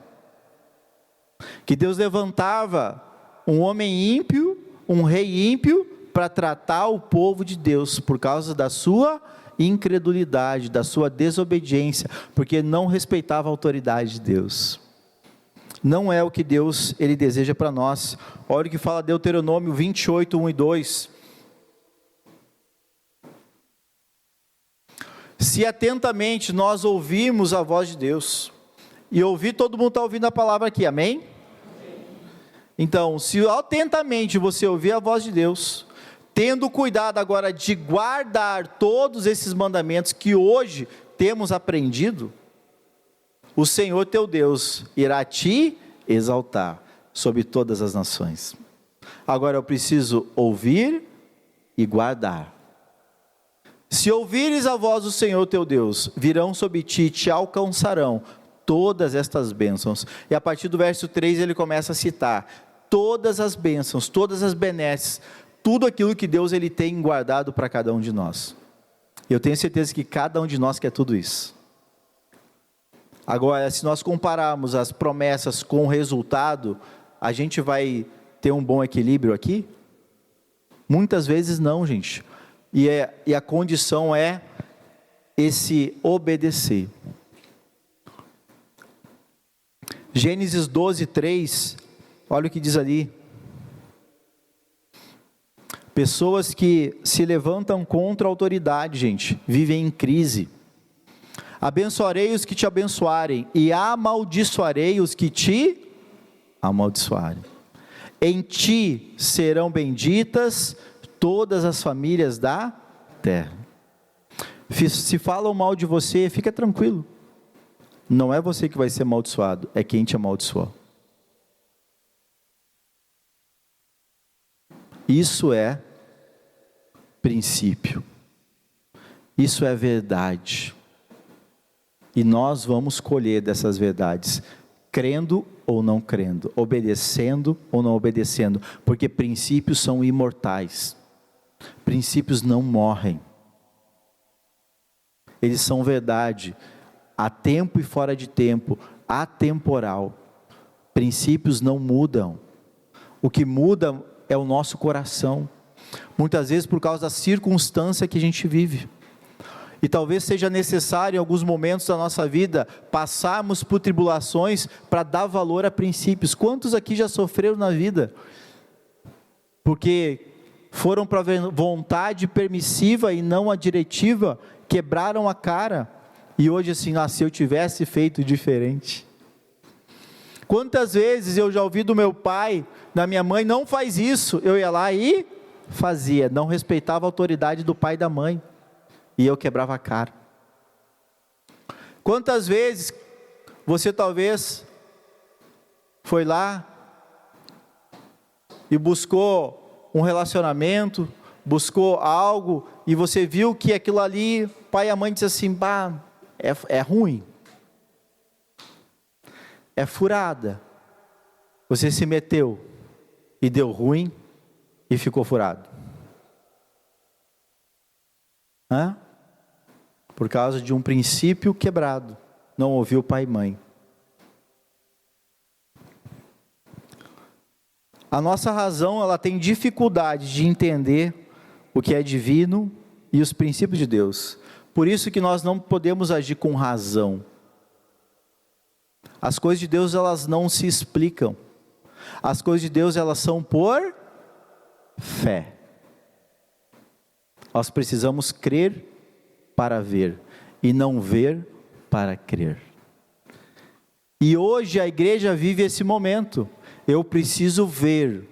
Que Deus levantava um homem ímpio, um rei ímpio, para tratar o povo de Deus, por causa da sua incredulidade, da sua desobediência, porque não respeitava a autoridade de Deus. Não é o que Deus Ele deseja para nós. Olha o que fala Deuteronômio 28, 1 e 2. Se atentamente nós ouvirmos a voz de Deus, e ouvir, todo mundo está ouvindo a palavra aqui, amém? Então, se atentamente você ouvir a voz de Deus, tendo cuidado agora de guardar todos esses mandamentos que hoje temos aprendido, o Senhor teu Deus irá te exaltar sobre todas as nações. Agora eu preciso ouvir e guardar. Se ouvires a voz do Senhor teu Deus, virão sobre ti e te alcançarão todas estas bênçãos. E a partir do verso 3 ele começa a citar todas as bênçãos, todas as benesses, tudo aquilo que Deus Ele tem guardado para cada um de nós. Eu tenho certeza que cada um de nós quer tudo isso. Agora, se nós compararmos as promessas com o resultado, a gente vai ter um bom equilíbrio aqui? Muitas vezes não, gente. E a condição é esse obedecer. Gênesis 12, 3, olha o que diz ali. Pessoas que se levantam contra a autoridade, gente, vivem em crise. Abençoarei os que te abençoarem, e amaldiçoarei os que te amaldiçoarem. Em ti serão benditas todas as famílias da terra. Se falam mal de você, fica tranquilo. Não é você que vai ser amaldiçoado, é quem te amaldiçoou. Isso é princípio. Isso é verdade. E nós vamos colher dessas verdades, crendo ou não crendo, obedecendo ou não obedecendo, porque princípios são imortais. Princípios não morrem. Eles são verdade, a tempo e fora de tempo, atemporal. Princípios não mudam. O que muda é o nosso coração. Muitas vezes por causa da circunstância que a gente vive. E talvez seja necessário em alguns momentos da nossa vida passarmos por tribulações para dar valor a princípios. Quantos aqui já sofreram na vida? Porque foram para a vontade permissiva e não a diretiva, quebraram a cara. E hoje assim, se eu tivesse feito diferente. Quantas vezes eu já ouvi do meu pai, da minha mãe, não faz isso. Eu ia lá e fazia, não respeitava a autoridade do pai e da mãe. E eu quebrava a cara. Quantas vezes você talvez foi lá e buscou um relacionamento, buscou algo, e você viu que aquilo ali, pai e a mãe dizem assim, é ruim, é furada. Você se meteu e deu ruim e ficou furado. Por causa de um princípio quebrado, não ouviu pai e mãe. A nossa razão, ela tem dificuldade de entender o que é divino e os princípios de Deus. Por isso que nós não podemos agir com razão. As coisas de Deus, elas não se explicam. As coisas de Deus, elas são por fé. Nós precisamos crer para ver, e não ver para crer. E hoje a igreja vive esse momento. Eu preciso ver.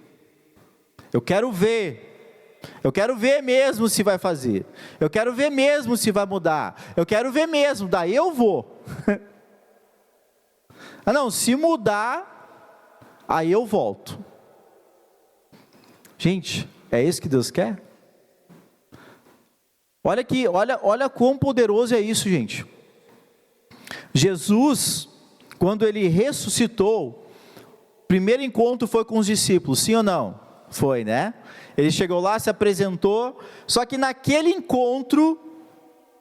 Eu quero ver mesmo se vai fazer. Eu quero ver mesmo se vai mudar. Eu quero ver mesmo, daí eu vou. Não, se mudar, aí eu volto. Gente, é isso que Deus quer? Olha quão poderoso é isso, gente. Jesus, quando ele ressuscitou, primeiro encontro foi com os discípulos, sim ou não? Foi, né? Ele chegou lá, se apresentou, só que naquele encontro,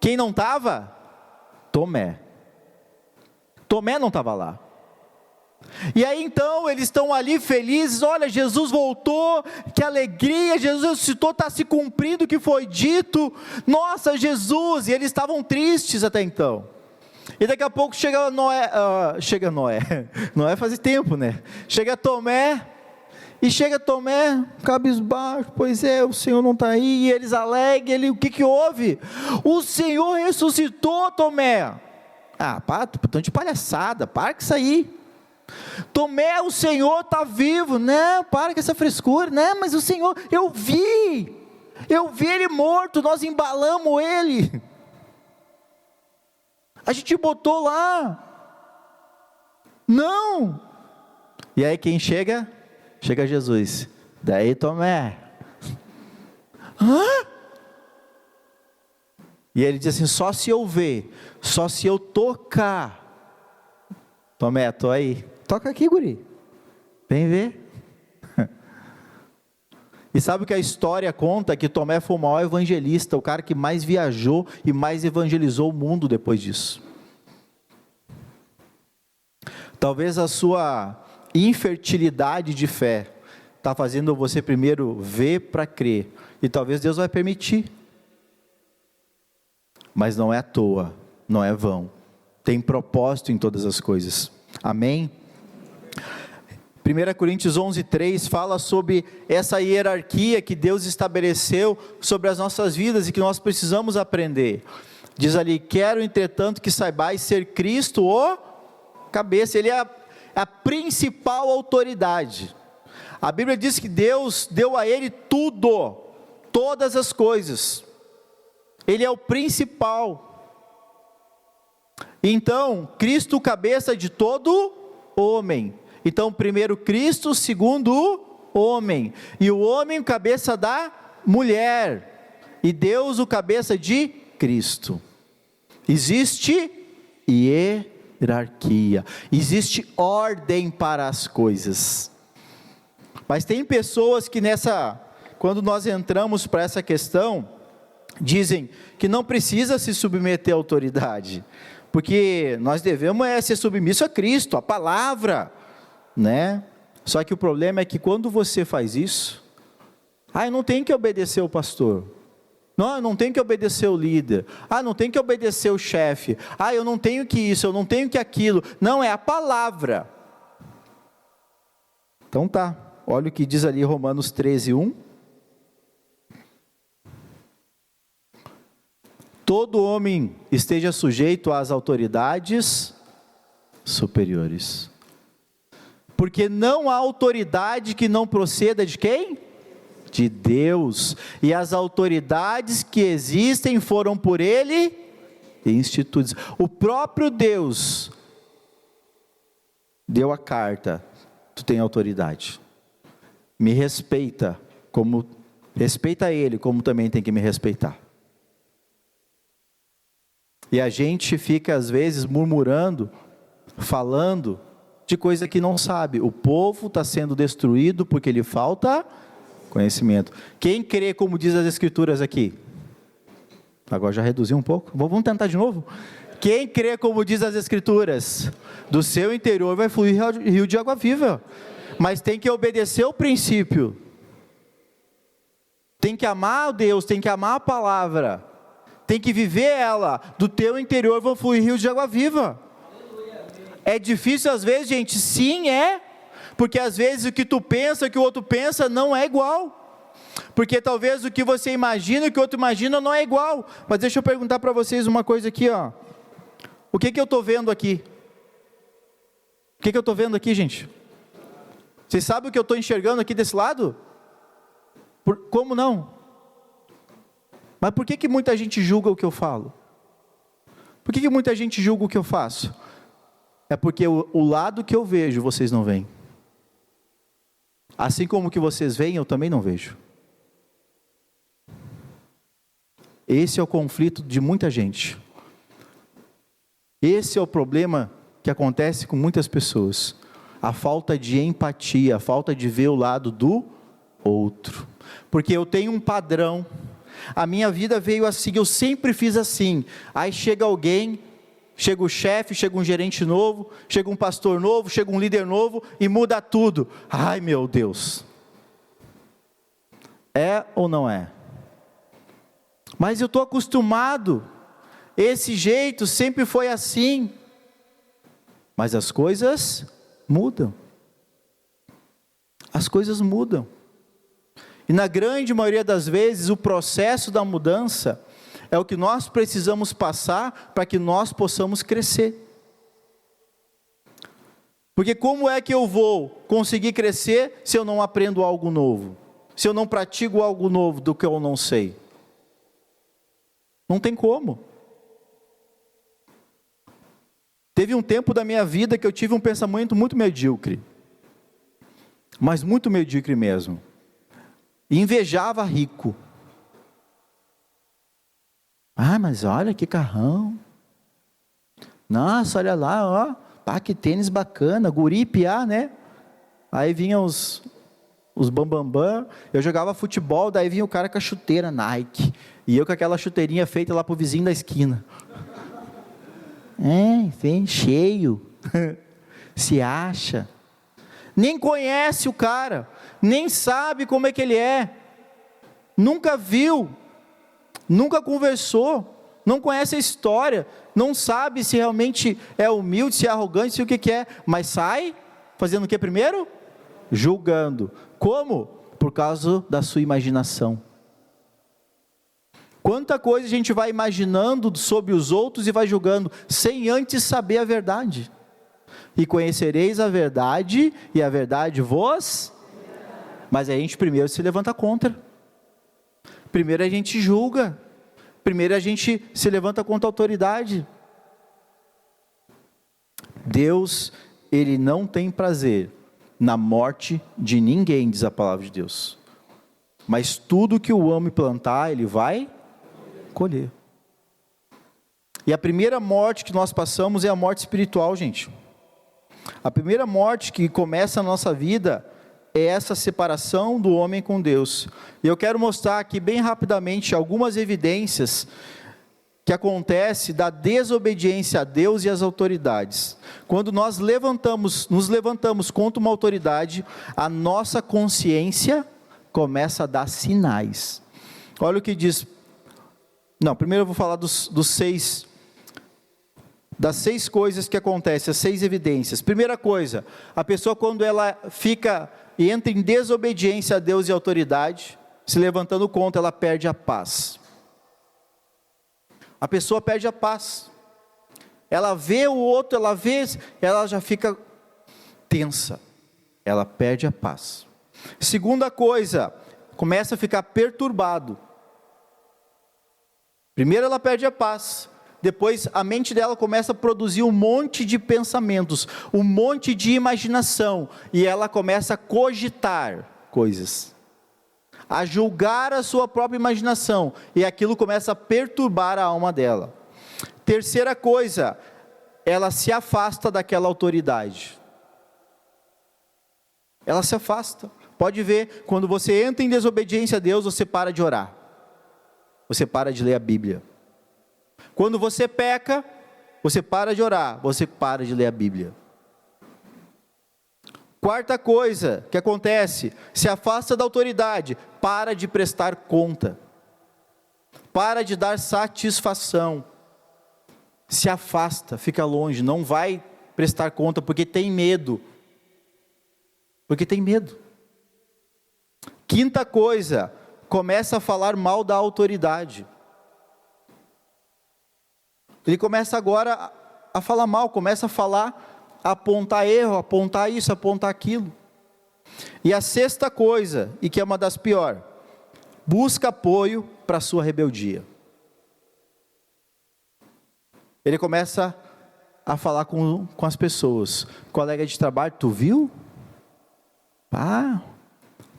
quem não estava? Tomé. Tomé não estava lá. E aí então eles estão ali felizes, olha, Jesus voltou, que alegria, Jesus ressuscitou, está se cumprindo o que foi dito, nossa, Jesus, e eles estavam tristes até então. E daqui a pouco chega Noé, Noé faz tempo, né? Chega Tomé, cabisbaixo, pois é, o Senhor não está aí, e eles alegam, o que houve? O Senhor ressuscitou, Tomé. Tanto de palhaçada, para com isso aí. Tomé, o Senhor está vivo, né? Para com essa frescura, né? Mas o Senhor, eu vi ele morto, nós embalamos ele, a gente botou lá, não. E aí quem chega Jesus, daí Tomé, e ele diz assim, só se eu ver, só se eu tocar, Tomé, estou aí, toca aqui, guri, vem ver. E sabe o que a história conta? Que Tomé foi o maior evangelista, o cara que mais viajou e mais evangelizou o mundo depois disso. Talvez a sua infertilidade de fé está fazendo você primeiro ver para crer, e talvez Deus vai permitir, mas não é à toa, não é vão, tem propósito em todas as coisas, amém? 1 Coríntios 11:3 fala sobre essa hierarquia que Deus estabeleceu sobre as nossas vidas e que nós precisamos aprender. Diz ali: quero entretanto que saibais ser Cristo o cabeça. Ele é a principal autoridade. A Bíblia diz que Deus deu a ele tudo, todas as coisas. Ele é o principal. Então, Cristo cabeça de todo homem. Então, primeiro Cristo, segundo o homem. E o homem cabeça da mulher. E Deus o cabeça de Cristo. Existe hierarquia. Existe ordem para as coisas. Mas tem pessoas que quando nós entramos para essa questão, dizem que não precisa se submeter à autoridade, porque nós devemos ser submissos a Cristo, a palavra, né? Só que o problema é que quando você faz isso, eu não tenho que obedecer o pastor, não, eu não tenho que obedecer o líder, não tenho que obedecer o chefe, eu não tenho que isso, eu não tenho que aquilo, não, é a palavra. Então tá, olha o que diz ali Romanos 13:1. Todo homem esteja sujeito às autoridades superiores. Porque não há autoridade que não proceda de quem? De Deus. E as autoridades que existem foram por Ele instituídas. O próprio Deus deu a carta: tu tem autoridade. Me respeita, respeita Ele, como também tem que me respeitar. E a gente fica às vezes murmurando, falando de coisa que não sabe. O povo está sendo destruído porque lhe falta conhecimento. Quem crê como diz as Escrituras aqui? Agora já reduziu um pouco, vamos tentar de novo. Quem crê como diz as Escrituras? Do seu interior vai fluir rio de água viva. Mas tem que obedecer o princípio. Tem que amar a Deus, tem que amar a palavra. Tem que viver ela. Do teu interior vão fluir rios de água viva. É difícil às vezes, gente? Sim, é. Porque às vezes o que tu pensa, o que o outro pensa, não é igual. Porque talvez o que você imagina, o que o outro imagina, não é igual. Mas deixa eu perguntar para vocês uma coisa aqui, ó. O que eu estou vendo aqui? O que eu estou vendo aqui, gente? Vocês sabem o que eu estou enxergando aqui desse lado? Como não? Mas por que muita gente julga o que eu falo? Por que muita gente julga o que eu faço? É porque o lado que eu vejo, vocês não veem. Assim como o que vocês veem, eu também não vejo. Esse é o conflito de muita gente. Esse é o problema que acontece com muitas pessoas. A falta de empatia, a falta de ver o lado do outro. Porque eu tenho um padrão. A minha vida veio assim, eu sempre fiz assim. Aí chega alguém, chega o chefe, chega um gerente novo, chega um pastor novo, chega um líder novo e muda tudo. Ai meu Deus. É ou não é? Mas eu estou acostumado. Esse jeito sempre foi assim. Mas as coisas mudam. As coisas mudam. E na grande maioria das vezes, o processo da mudança é o que nós precisamos passar para que nós possamos crescer. Porque como é que eu vou conseguir crescer se eu não aprendo algo novo? Se eu não pratico algo novo do que eu não sei? Não tem como. Teve um tempo da minha vida que eu tive um pensamento muito medíocre. Mas muito medíocre mesmo. Invejava rico. Mas olha que carrão. Nossa, olha lá, ó. Que tênis bacana, guri piá, né? Aí vinham os bambambam. Eu jogava futebol, daí vinha o cara com a chuteira Nike. E eu com aquela chuteirinha feita lá pro vizinho da esquina. Vem cheio. Se acha. Nem conhece o cara. Nem sabe como é que ele é. Nunca viu. Nunca conversou. Não conhece a história. Não sabe se realmente é humilde, se é arrogante, se o que é. Mas sai fazendo o que primeiro? julgando. Como? Por causa da sua imaginação. Quanta coisa a gente vai imaginando sobre os outros e vai julgando, sem antes saber a verdade. E conhecereis a verdade, e a verdade vos... Mas a gente primeiro se levanta contra. Primeiro a gente julga. Primeiro a gente se levanta contra a autoridade. Deus, Ele não tem prazer na morte de ninguém, diz a palavra de Deus. Mas tudo que o homem plantar, ele vai colher. E a primeira morte que nós passamos é a morte espiritual, gente. A primeira morte que começa na nossa vida é essa separação do homem com Deus. E eu quero mostrar aqui bem rapidamente algumas evidências que acontece da desobediência a Deus e às autoridades. Quando nós nos levantamos contra uma autoridade, a nossa consciência começa a dar sinais. Olha o que diz. Não, primeiro eu vou falar das 6 coisas que acontecem, as 6 evidências. Primeira coisa, a pessoa quando ela fica e entra em desobediência a Deus e a autoridade, se levantando contra, ela perde a paz. A pessoa perde a paz. Ela vê o outro, ela já fica tensa. Ela perde a paz. Segunda coisa, começa a ficar perturbado. Primeiro ela perde a paz. Depois a mente dela começa a produzir um monte de pensamentos, um monte de imaginação, e ela começa a cogitar coisas, a julgar a sua própria imaginação, e aquilo começa a perturbar a alma dela. Terceira coisa, ela se afasta daquela autoridade. Ela se afasta. Pode ver, quando você entra em desobediência a Deus, você para de orar, você para de ler a Bíblia. Quando você peca, você para de orar, você para de ler a Bíblia. Quarta coisa que acontece, se afasta da autoridade, para de prestar conta, para de dar satisfação, se afasta, fica longe, não vai prestar conta, porque tem medo. Quinta coisa, começa a falar mal da autoridade. Ele começa agora a falar mal, começa a falar, a apontar erro, apontar isso, apontar aquilo. E a sexta coisa, e que é uma das piores, busca apoio para a sua rebeldia. Ele começa a falar com as pessoas. Colega de trabalho, tu viu?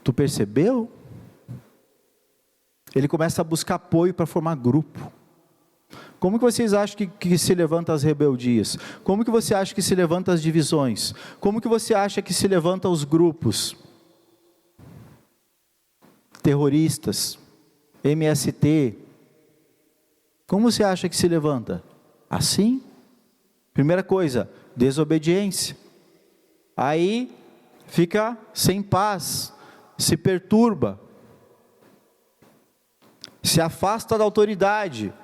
Tu percebeu? Ele começa a buscar apoio para formar grupo. Como que vocês acham que se levanta as rebeldias? Como que você acha que se levanta as divisões? Como que você acha que se levanta os grupos? Terroristas, MST. Como você acha que se levanta? Assim? Primeira coisa, desobediência. Aí fica sem paz, se perturba, se afasta da autoridade,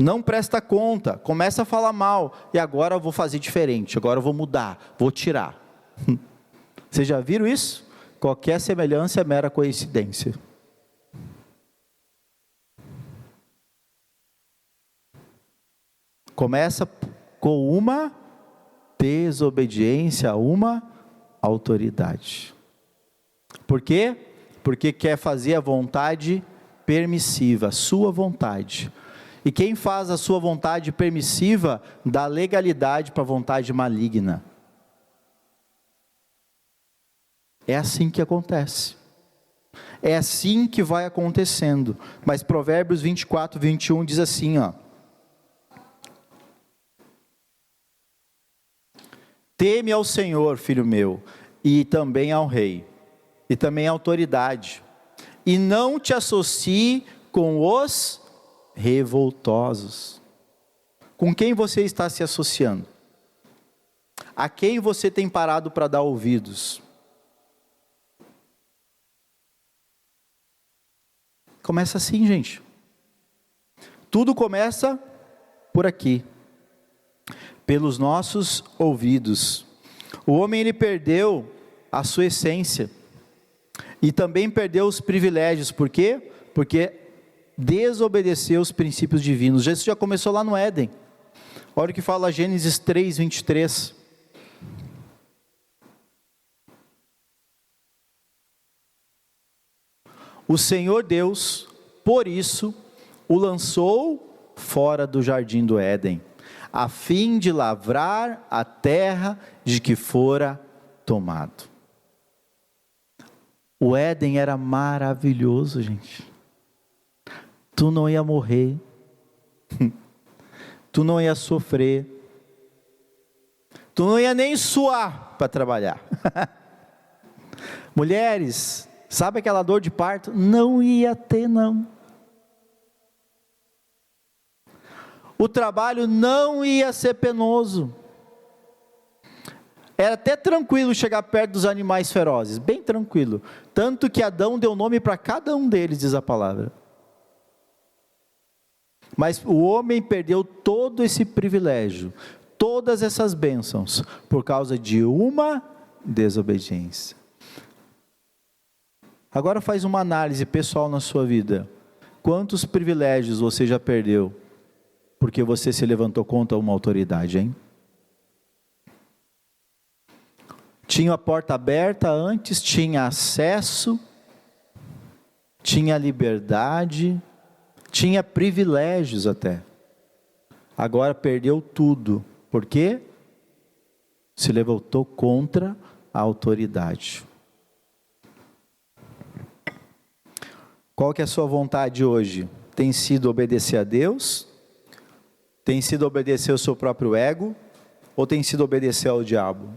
não presta conta, começa a falar mal, e agora eu vou fazer diferente, agora eu vou mudar, vou tirar. Vocês já viram isso? Qualquer semelhança é mera coincidência. Começa com uma desobediência a uma autoridade. Por quê? Porque quer fazer a vontade permissiva, a sua vontade. E quem faz a sua vontade permissiva, dá legalidade para a vontade maligna. É assim que acontece. É assim que vai acontecendo. Mas Provérbios 24, 21 diz assim, teme ao Senhor, filho meu, e também ao rei, e também à autoridade, e não te associe com os revoltosos. Com quem você está se associando? A quem você tem parado para dar ouvidos? Começa assim, gente. Tudo começa por aqui, pelos nossos ouvidos. O homem, ele perdeu a sua essência. E também perdeu os privilégios. Por quê? Porque desobedeceu os princípios divinos. Isso já começou lá no Éden. Olha o que fala Gênesis 3, 23. O Senhor Deus, por isso, o lançou fora do jardim do Éden, a fim de lavrar a terra de que fora tomado. O Éden era maravilhoso, gente. Tu não ia morrer, tu não ia sofrer, tu não ia nem suar para trabalhar. Mulheres, sabe aquela dor de parto? Não ia ter, não. O trabalho não ia ser penoso. Era até tranquilo chegar perto dos animais ferozes, bem tranquilo. Tanto que Adão deu nome para cada um deles, diz a palavra. Mas o homem perdeu todo esse privilégio, todas essas bênçãos, por causa de uma desobediência. Agora faz uma análise pessoal na sua vida. Quantos privilégios você já perdeu, porque você se levantou contra uma autoridade, hein? Tinha a porta aberta antes, tinha acesso, tinha liberdade, tinha privilégios até. Agora perdeu tudo. Por quê? Se levantou contra a autoridade. Qual que é a sua vontade hoje? Tem sido obedecer a Deus? Tem sido obedecer ao seu próprio ego? Ou tem sido obedecer ao diabo?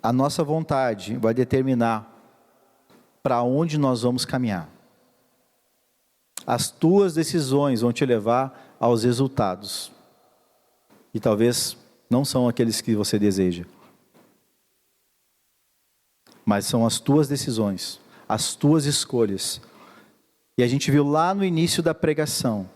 A nossa vontade vai determinar para onde nós vamos caminhar. As tuas decisões vão te levar aos resultados. E talvez não são aqueles que você deseja. Mas são as tuas decisões, as tuas escolhas. E a gente viu lá no início da pregação,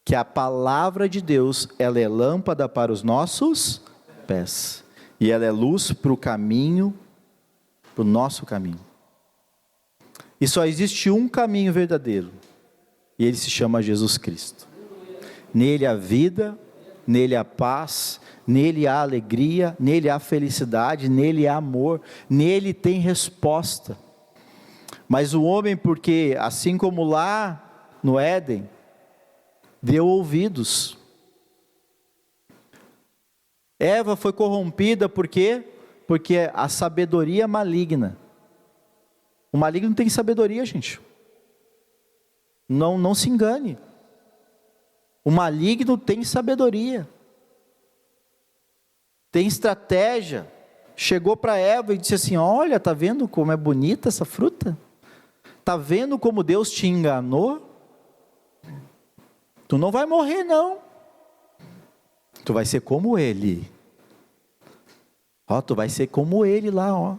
que a palavra de Deus, ela é lâmpada para os nossos pés. E ela é luz para o caminho, para o nosso caminho. E só existe um caminho verdadeiro. E ele se chama Jesus Cristo. Nele há vida, nele há paz, nele há alegria, nele há felicidade, nele há amor, nele tem resposta. Mas o homem, porque assim como lá no Éden, deu ouvidos. Eva foi corrompida por quê? Porque a sabedoria maligna. O maligno tem sabedoria, gente. Não se engane. O maligno tem sabedoria. Tem estratégia. Chegou para Eva e disse assim: olha, tá vendo como é bonita essa fruta? Tá vendo como Deus te enganou? Tu não vai morrer, não. Tu vai ser como ele. Ó, tu vai ser como ele lá, ó.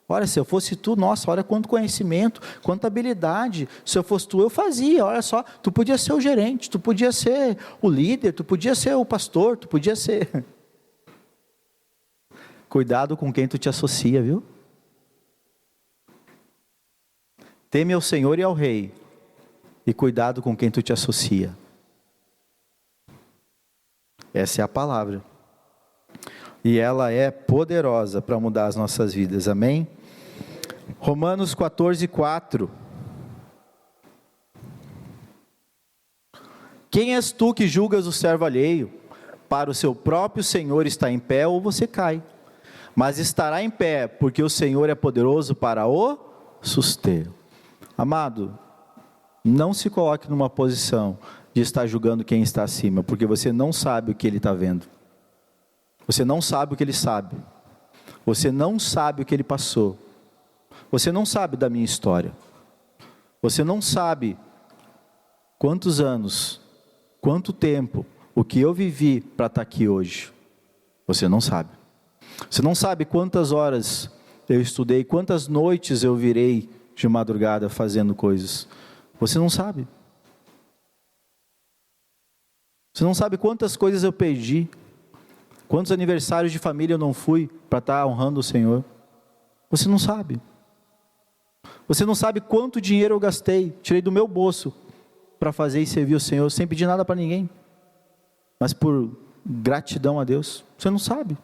Olha, se eu fosse tu, nossa, olha quanto conhecimento, quanta habilidade. Se eu fosse tu, eu fazia. Olha só, tu podia ser o gerente, tu podia ser o líder, tu podia ser o pastor, tu podia ser. Cuidado com quem tu te associa, viu? Teme ao Senhor e ao Rei, e cuidado com quem tu te associa. Essa é a palavra. E ela é poderosa para mudar as nossas vidas, amém? Romanos 14, 4. Quem és tu que julgas o servo alheio? Para o seu próprio Senhor está em pé ou você cai. Mas estará em pé, porque o Senhor é poderoso para o suster. Amado, não se coloque numa posição de estar julgando quem está acima, porque você não sabe o que ele está vendo. Você não sabe o que ele sabe. Você não sabe o que ele passou. Você não sabe da minha história. Você não sabe quantos anos, quanto tempo, o que eu vivi para estar aqui hoje. Você não sabe. Você não sabe quantas horas eu estudei, quantas noites eu virei de madrugada fazendo coisas. Você não sabe. Você não sabe quantas coisas eu perdi, Quantos aniversários de família eu não fui para estar honrando o Senhor? Você não sabe. Você não sabe quanto dinheiro eu gastei, tirei do meu bolso para fazer e servir o Senhor, sem pedir nada para ninguém, mas por gratidão a Deus. Você não sabe.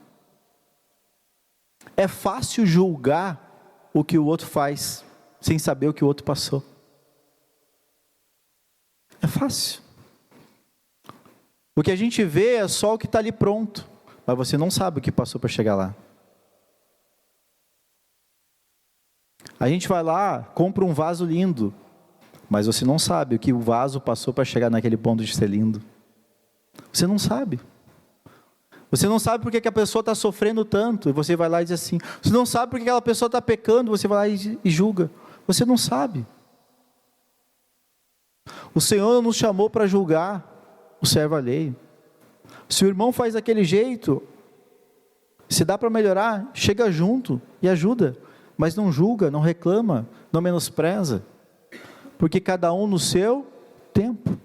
É fácil julgar o que o outro faz, sem saber o que o outro passou. É fácil. O que a gente vê é só o que está ali pronto, mas você não sabe o que passou para chegar lá. A gente vai lá, compra um vaso lindo, mas você não sabe o que o vaso passou para chegar naquele ponto de ser lindo. Você não sabe. Você não sabe porque que a pessoa está sofrendo tanto, e você vai lá e diz assim. Você não sabe porque aquela pessoa está pecando, você vai lá e julga. Você não sabe. O Senhor nos chamou para julgar o servo alheio. Se o irmão faz daquele jeito, se dá para melhorar, chega junto e ajuda. Mas não julga, não reclama, não menospreza. Porque cada um no seu tempo.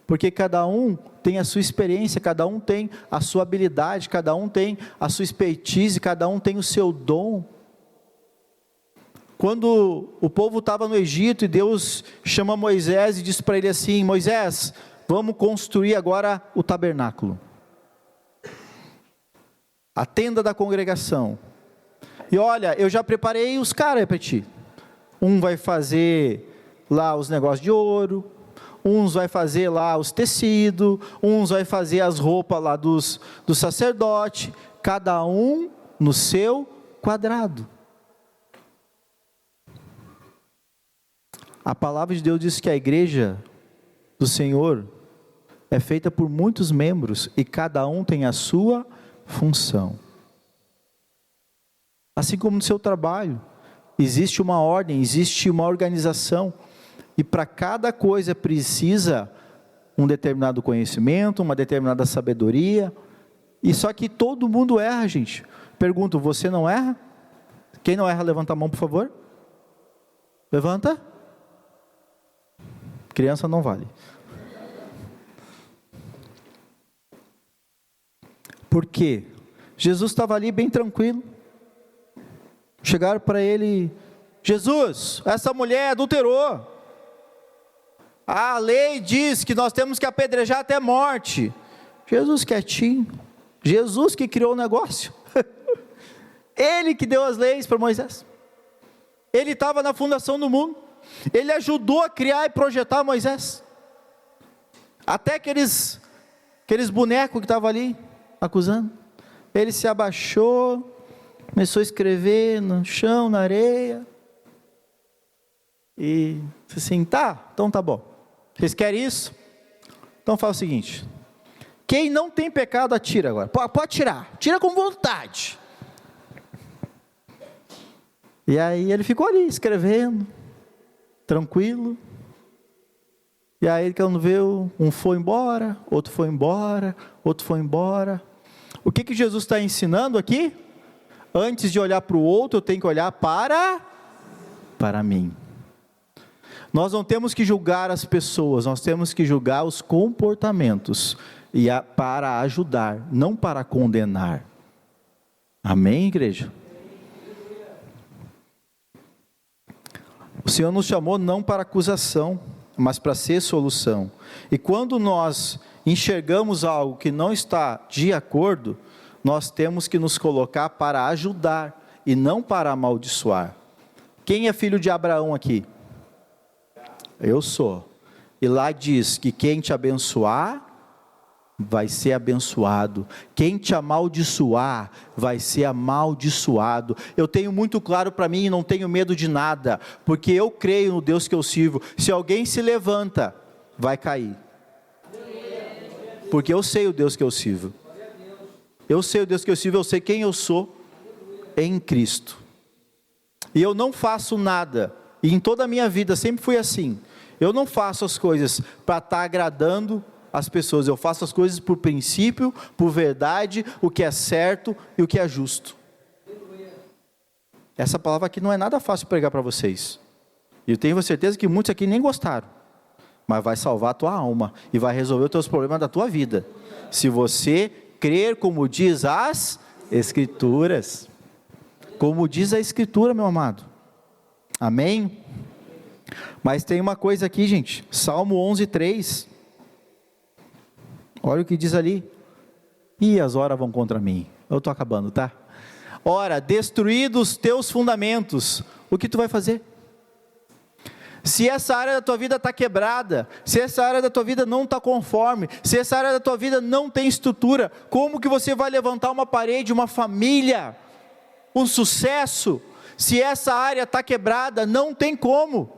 Porque cada um tem a sua experiência, cada um tem a sua habilidade, cada um tem a sua expertise, cada um tem o seu dom. Quando o povo estava no Egito e Deus chama Moisés e diz para ele assim: Moisés, vamos construir agora o tabernáculo, a tenda da congregação. E olha, eu já preparei os caras para ti. Um vai fazer lá os negócios de ouro, uns vai fazer lá os tecidos, uns vai fazer as roupas lá do sacerdote, cada um no seu quadrado. A palavra de Deus diz que a igreja do Senhor é feita por muitos membros e cada um tem a sua função. Assim como no seu trabalho, existe uma ordem, existe uma organização, e para cada coisa precisa um determinado conhecimento, uma determinada sabedoria, e só que todo mundo erra, gente. Pergunto, você não erra? Quem não erra, levanta a mão, por favor. Levanta. Criança não vale. Por quê? Jesus estava ali bem tranquilo. Chegaram para ele: Jesus, essa mulher adulterou. A lei diz que nós temos que apedrejar até morte. Jesus quietinho. Jesus que criou o negócio. Ele que deu as leis para Moisés. Ele estava na fundação do mundo. Ele ajudou a criar e projetar Moisés. Até aqueles bonecos que estavam ali acusando. Ele se abaixou, começou a escrever no chão, na areia. E disse assim: tá, então tá bom. Vocês querem isso? Então fala o seguinte: quem não tem pecado, atira agora. Pode tirar, tira com vontade. E aí ele ficou ali escrevendo, tranquilo. E aí quando viu, um foi embora, outro foi embora, outro foi embora. O que Jesus está ensinando aqui? Antes de olhar para o outro, eu tenho que olhar para mim. Nós não temos que julgar as pessoas, nós temos que julgar os comportamentos, para ajudar, não para condenar. Amém, igreja? O Senhor nos chamou não para acusação, mas para ser solução. E quando nós enxergamos algo que não está de acordo, nós temos que nos colocar para ajudar e não para amaldiçoar. Quem é filho de Abraão aqui? Eu sou. E lá diz que quem te abençoar vai ser abençoado, quem te amaldiçoar vai ser amaldiçoado. Eu tenho muito claro para mim e não tenho medo de nada, porque eu creio no Deus que eu sirvo. Se alguém se levanta, vai cair, porque eu sei o Deus que eu sirvo. Eu sei o Deus que eu sirvo, eu sei quem eu sou em Cristo. E eu não faço nada, e em toda a minha vida sempre fui assim. Eu não faço as coisas para estar agradando as pessoas, eu faço as coisas por princípio, por verdade, o que é certo e o que é justo. Essa palavra aqui não é nada fácil pregar para vocês. E eu tenho certeza que muitos aqui nem gostaram. Mas vai salvar a tua alma e vai resolver os teus problemas da tua vida. Se você Crer como diz as Escrituras. Como diz a Escritura, meu amado. Amém? Mas tem uma coisa aqui, gente. Salmo 11:3. Olha o que diz ali. E as horas vão contra mim. Eu estou acabando, tá? Ora, destruídos os teus fundamentos, o que tu vai fazer? Se essa área da tua vida está quebrada, se essa área da tua vida não está conforme, se essa área da tua vida não tem estrutura, como que você vai levantar uma parede, uma família, um sucesso, se essa área está quebrada? Não tem como.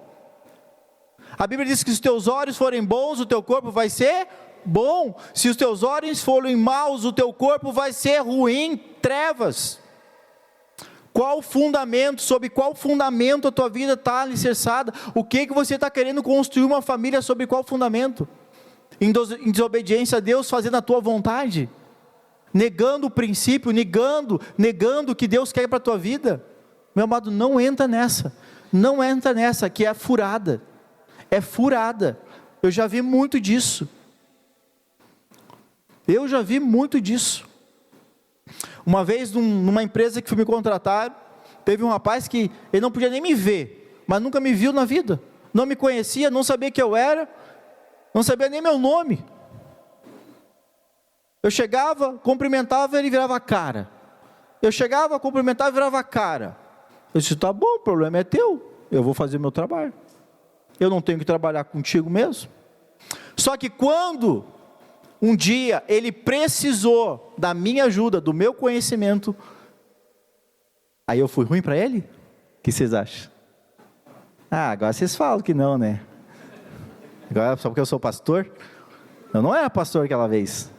A Bíblia diz que se os teus olhos forem bons, o teu corpo vai ser bom. Se os teus olhos forem maus, o teu corpo vai ser ruim, trevas. Qual fundamento, sobre qual fundamento a tua vida está alicerçada? O que você está querendo construir uma família, sobre qual fundamento? Em desobediência a Deus, fazendo a tua vontade? Negando o princípio, negando o que Deus quer para a tua vida? Meu amado, não entra nessa, que é furada, eu já vi muito disso, uma vez numa empresa que fui me contratar, teve um rapaz que ele não podia nem me ver, mas nunca me viu na vida, não me conhecia, não sabia quem eu era, não sabia nem meu nome. Eu chegava, cumprimentava, ele virava a cara. Eu chegava, cumprimentava e virava a cara. Eu disse, tá bom, o problema é teu, eu vou fazer o meu trabalho, eu não tenho que trabalhar contigo mesmo. Só que quando um dia ele precisou da minha ajuda, do meu conhecimento, aí eu fui ruim para ele? O que vocês acham? Agora vocês falam que não, né? Agora só porque eu sou pastor? Eu não era pastor aquela vez.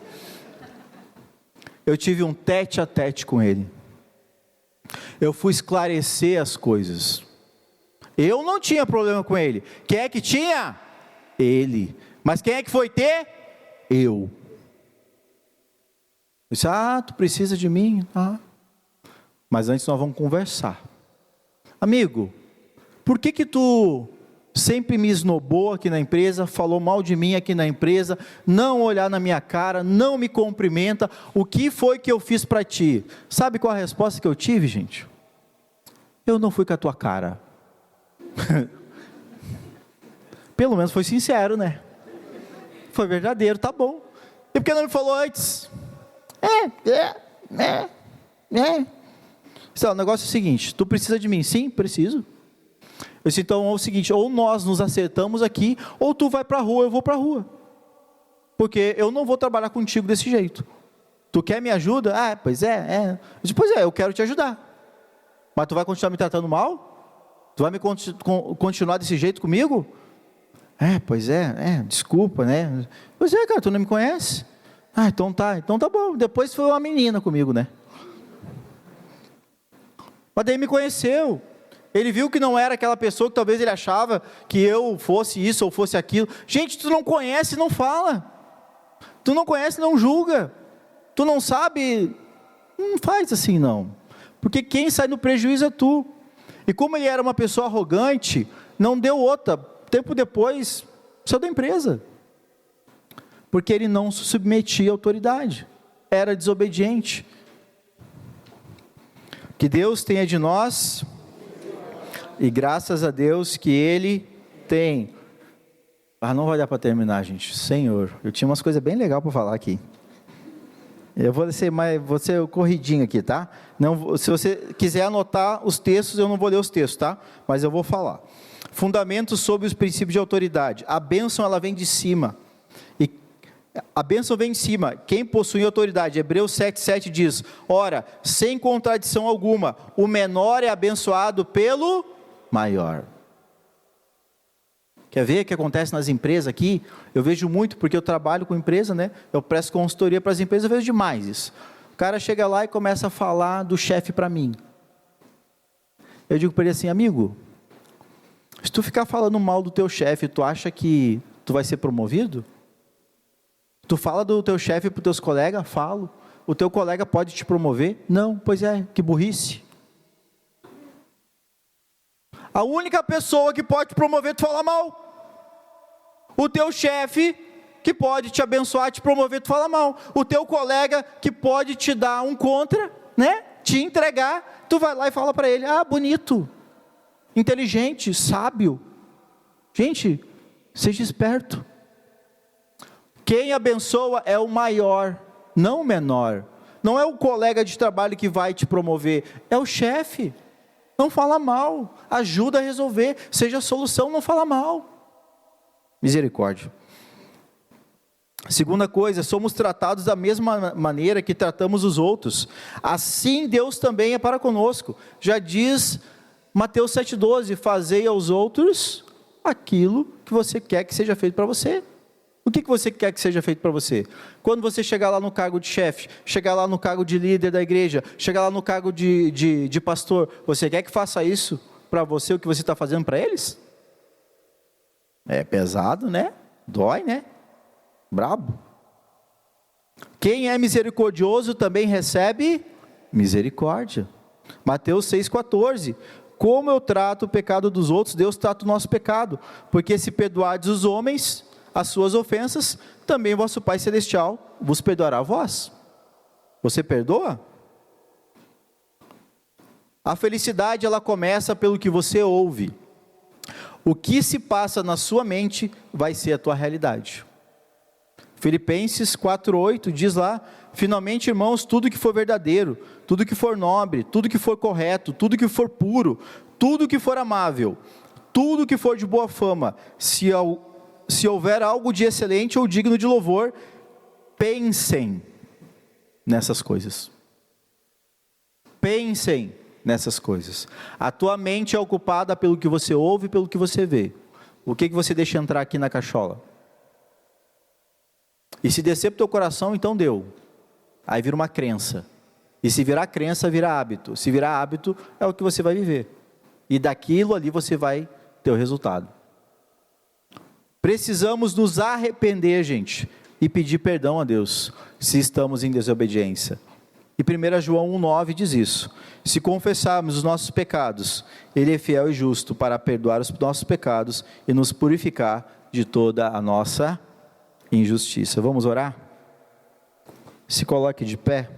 Eu tive um tete a tete com ele. Eu fui esclarecer as coisas. Eu não tinha problema com ele. Quem é que tinha? Ele. Mas quem é que foi ter? Eu disse, tu precisa de mim? Mas antes nós vamos conversar. Amigo, por que tu sempre me esnobou aqui na empresa, falou mal de mim aqui na empresa, não olhar na minha cara, não me cumprimenta? O que foi que eu fiz para ti? Sabe qual a resposta que eu tive, gente? Eu não fui com a tua cara. Pelo menos foi sincero, né? Foi verdadeiro, tá bom. E por que não me falou antes? O negócio é o seguinte, tu precisa de mim? Sim, preciso. Eu disse, então é o seguinte, ou nós nos acertamos aqui, ou tu vai para a rua, eu vou para a rua. Porque eu não vou trabalhar contigo desse jeito. Tu quer me ajuda? Pois é. Eu disse, pois é, eu quero te ajudar. Mas tu vai continuar me tratando mal? Tu vai me continuar desse jeito comigo? Pois é, desculpa, né? Pois é, cara, tu não me conhece? Então tá bom. Depois foi uma menina comigo, né? Mas daí me conheceu. Ele viu que não era aquela pessoa que talvez ele achava que eu fosse isso ou fosse aquilo. Gente, tu não conhece, não fala. Tu não conhece, não julga. Tu não sabe, não faz assim não. Porque quem sai no prejuízo é tu. E como ele era uma pessoa arrogante, não deu outra. Tempo depois, saiu da empresa. Porque ele não se submetia à autoridade. Era desobediente. Que Deus tenha de nós, e graças a Deus que Ele tem. Não vai dar para terminar, gente. Senhor, eu tinha umas coisas bem legais para falar aqui. Eu vou ser corridinho aqui, tá? Não, se você quiser anotar os textos, eu não vou ler os textos, tá? Mas eu vou falar. Fundamentos sobre os princípios de autoridade. A bênção, ela vem de cima. E a bênção vem de cima. Quem possui autoridade? Hebreus 7,7 diz, ora, sem contradição alguma, o menor é abençoado pelo maior. Quer ver o que acontece nas empresas aqui? Eu vejo muito, porque eu trabalho com empresa, né? Eu presto consultoria para as empresas, eu vejo demais isso. O cara chega lá e começa a falar do chefe para mim. Eu digo para ele assim, amigo, se tu ficar falando mal do teu chefe, tu acha que tu vai ser promovido? Tu fala do teu chefe para os teus colegas? Falo. O teu colega pode te promover? Não, pois é, que burrice. A única pessoa que pode te promover, tu fala mal. O teu chefe, que pode te abençoar, te promover, tu fala mal. O teu colega que pode te dar um contra, né? Te entregar, tu vai lá e fala para ele: ah, bonito, inteligente, sábio. Gente, seja esperto. Quem abençoa é o maior, não o menor. Não é o colega de trabalho que vai te promover, é o chefe. Não fala mal, ajuda a resolver, seja a solução, não fala mal. Misericórdia. Segunda coisa, somos tratados da mesma maneira que tratamos os outros. Assim Deus também é para conosco. Já diz Mateus 7,12, fazei aos outros aquilo que você quer que seja feito para você. O que você quer que seja feito para você? Quando você chegar lá no cargo de chefe, chegar lá no cargo de líder da igreja, chegar lá no cargo de pastor, você quer que faça isso para você, o que você está fazendo para eles? É pesado, né? Dói, né? Brabo. Quem é misericordioso também recebe misericórdia. Mateus 6,14. Como eu trato o pecado dos outros, Deus trata o nosso pecado. Porque se perdoardes os homens as suas ofensas, também vosso Pai Celestial vos perdoará a vós. Você perdoa? A felicidade, ela começa pelo que você ouve. O que se passa na sua mente vai ser a tua realidade. Filipenses 4,8 diz lá: finalmente, irmãos, tudo que for verdadeiro, tudo que for nobre, tudo que for correto, tudo que for puro, tudo que for amável, tudo que for de boa fama, se houver algo de excelente ou digno de louvor, pensem nessas coisas. Pensem nessas coisas. A tua mente é ocupada pelo que você ouve e pelo que você vê. O que você deixa entrar aqui na cachola? E se descer para o teu coração, então deu. Aí vira uma crença. E se virar crença, vira hábito. Se virar hábito, é o que você vai viver. E daquilo ali você vai ter o resultado. Precisamos nos arrepender, gente, e pedir perdão a Deus, se estamos em desobediência. E 1 João 1,9 diz isso: se confessarmos os nossos pecados, Ele é fiel e justo para perdoar os nossos pecados e nos purificar de toda a nossa injustiça. Vamos orar? Se coloque de pé.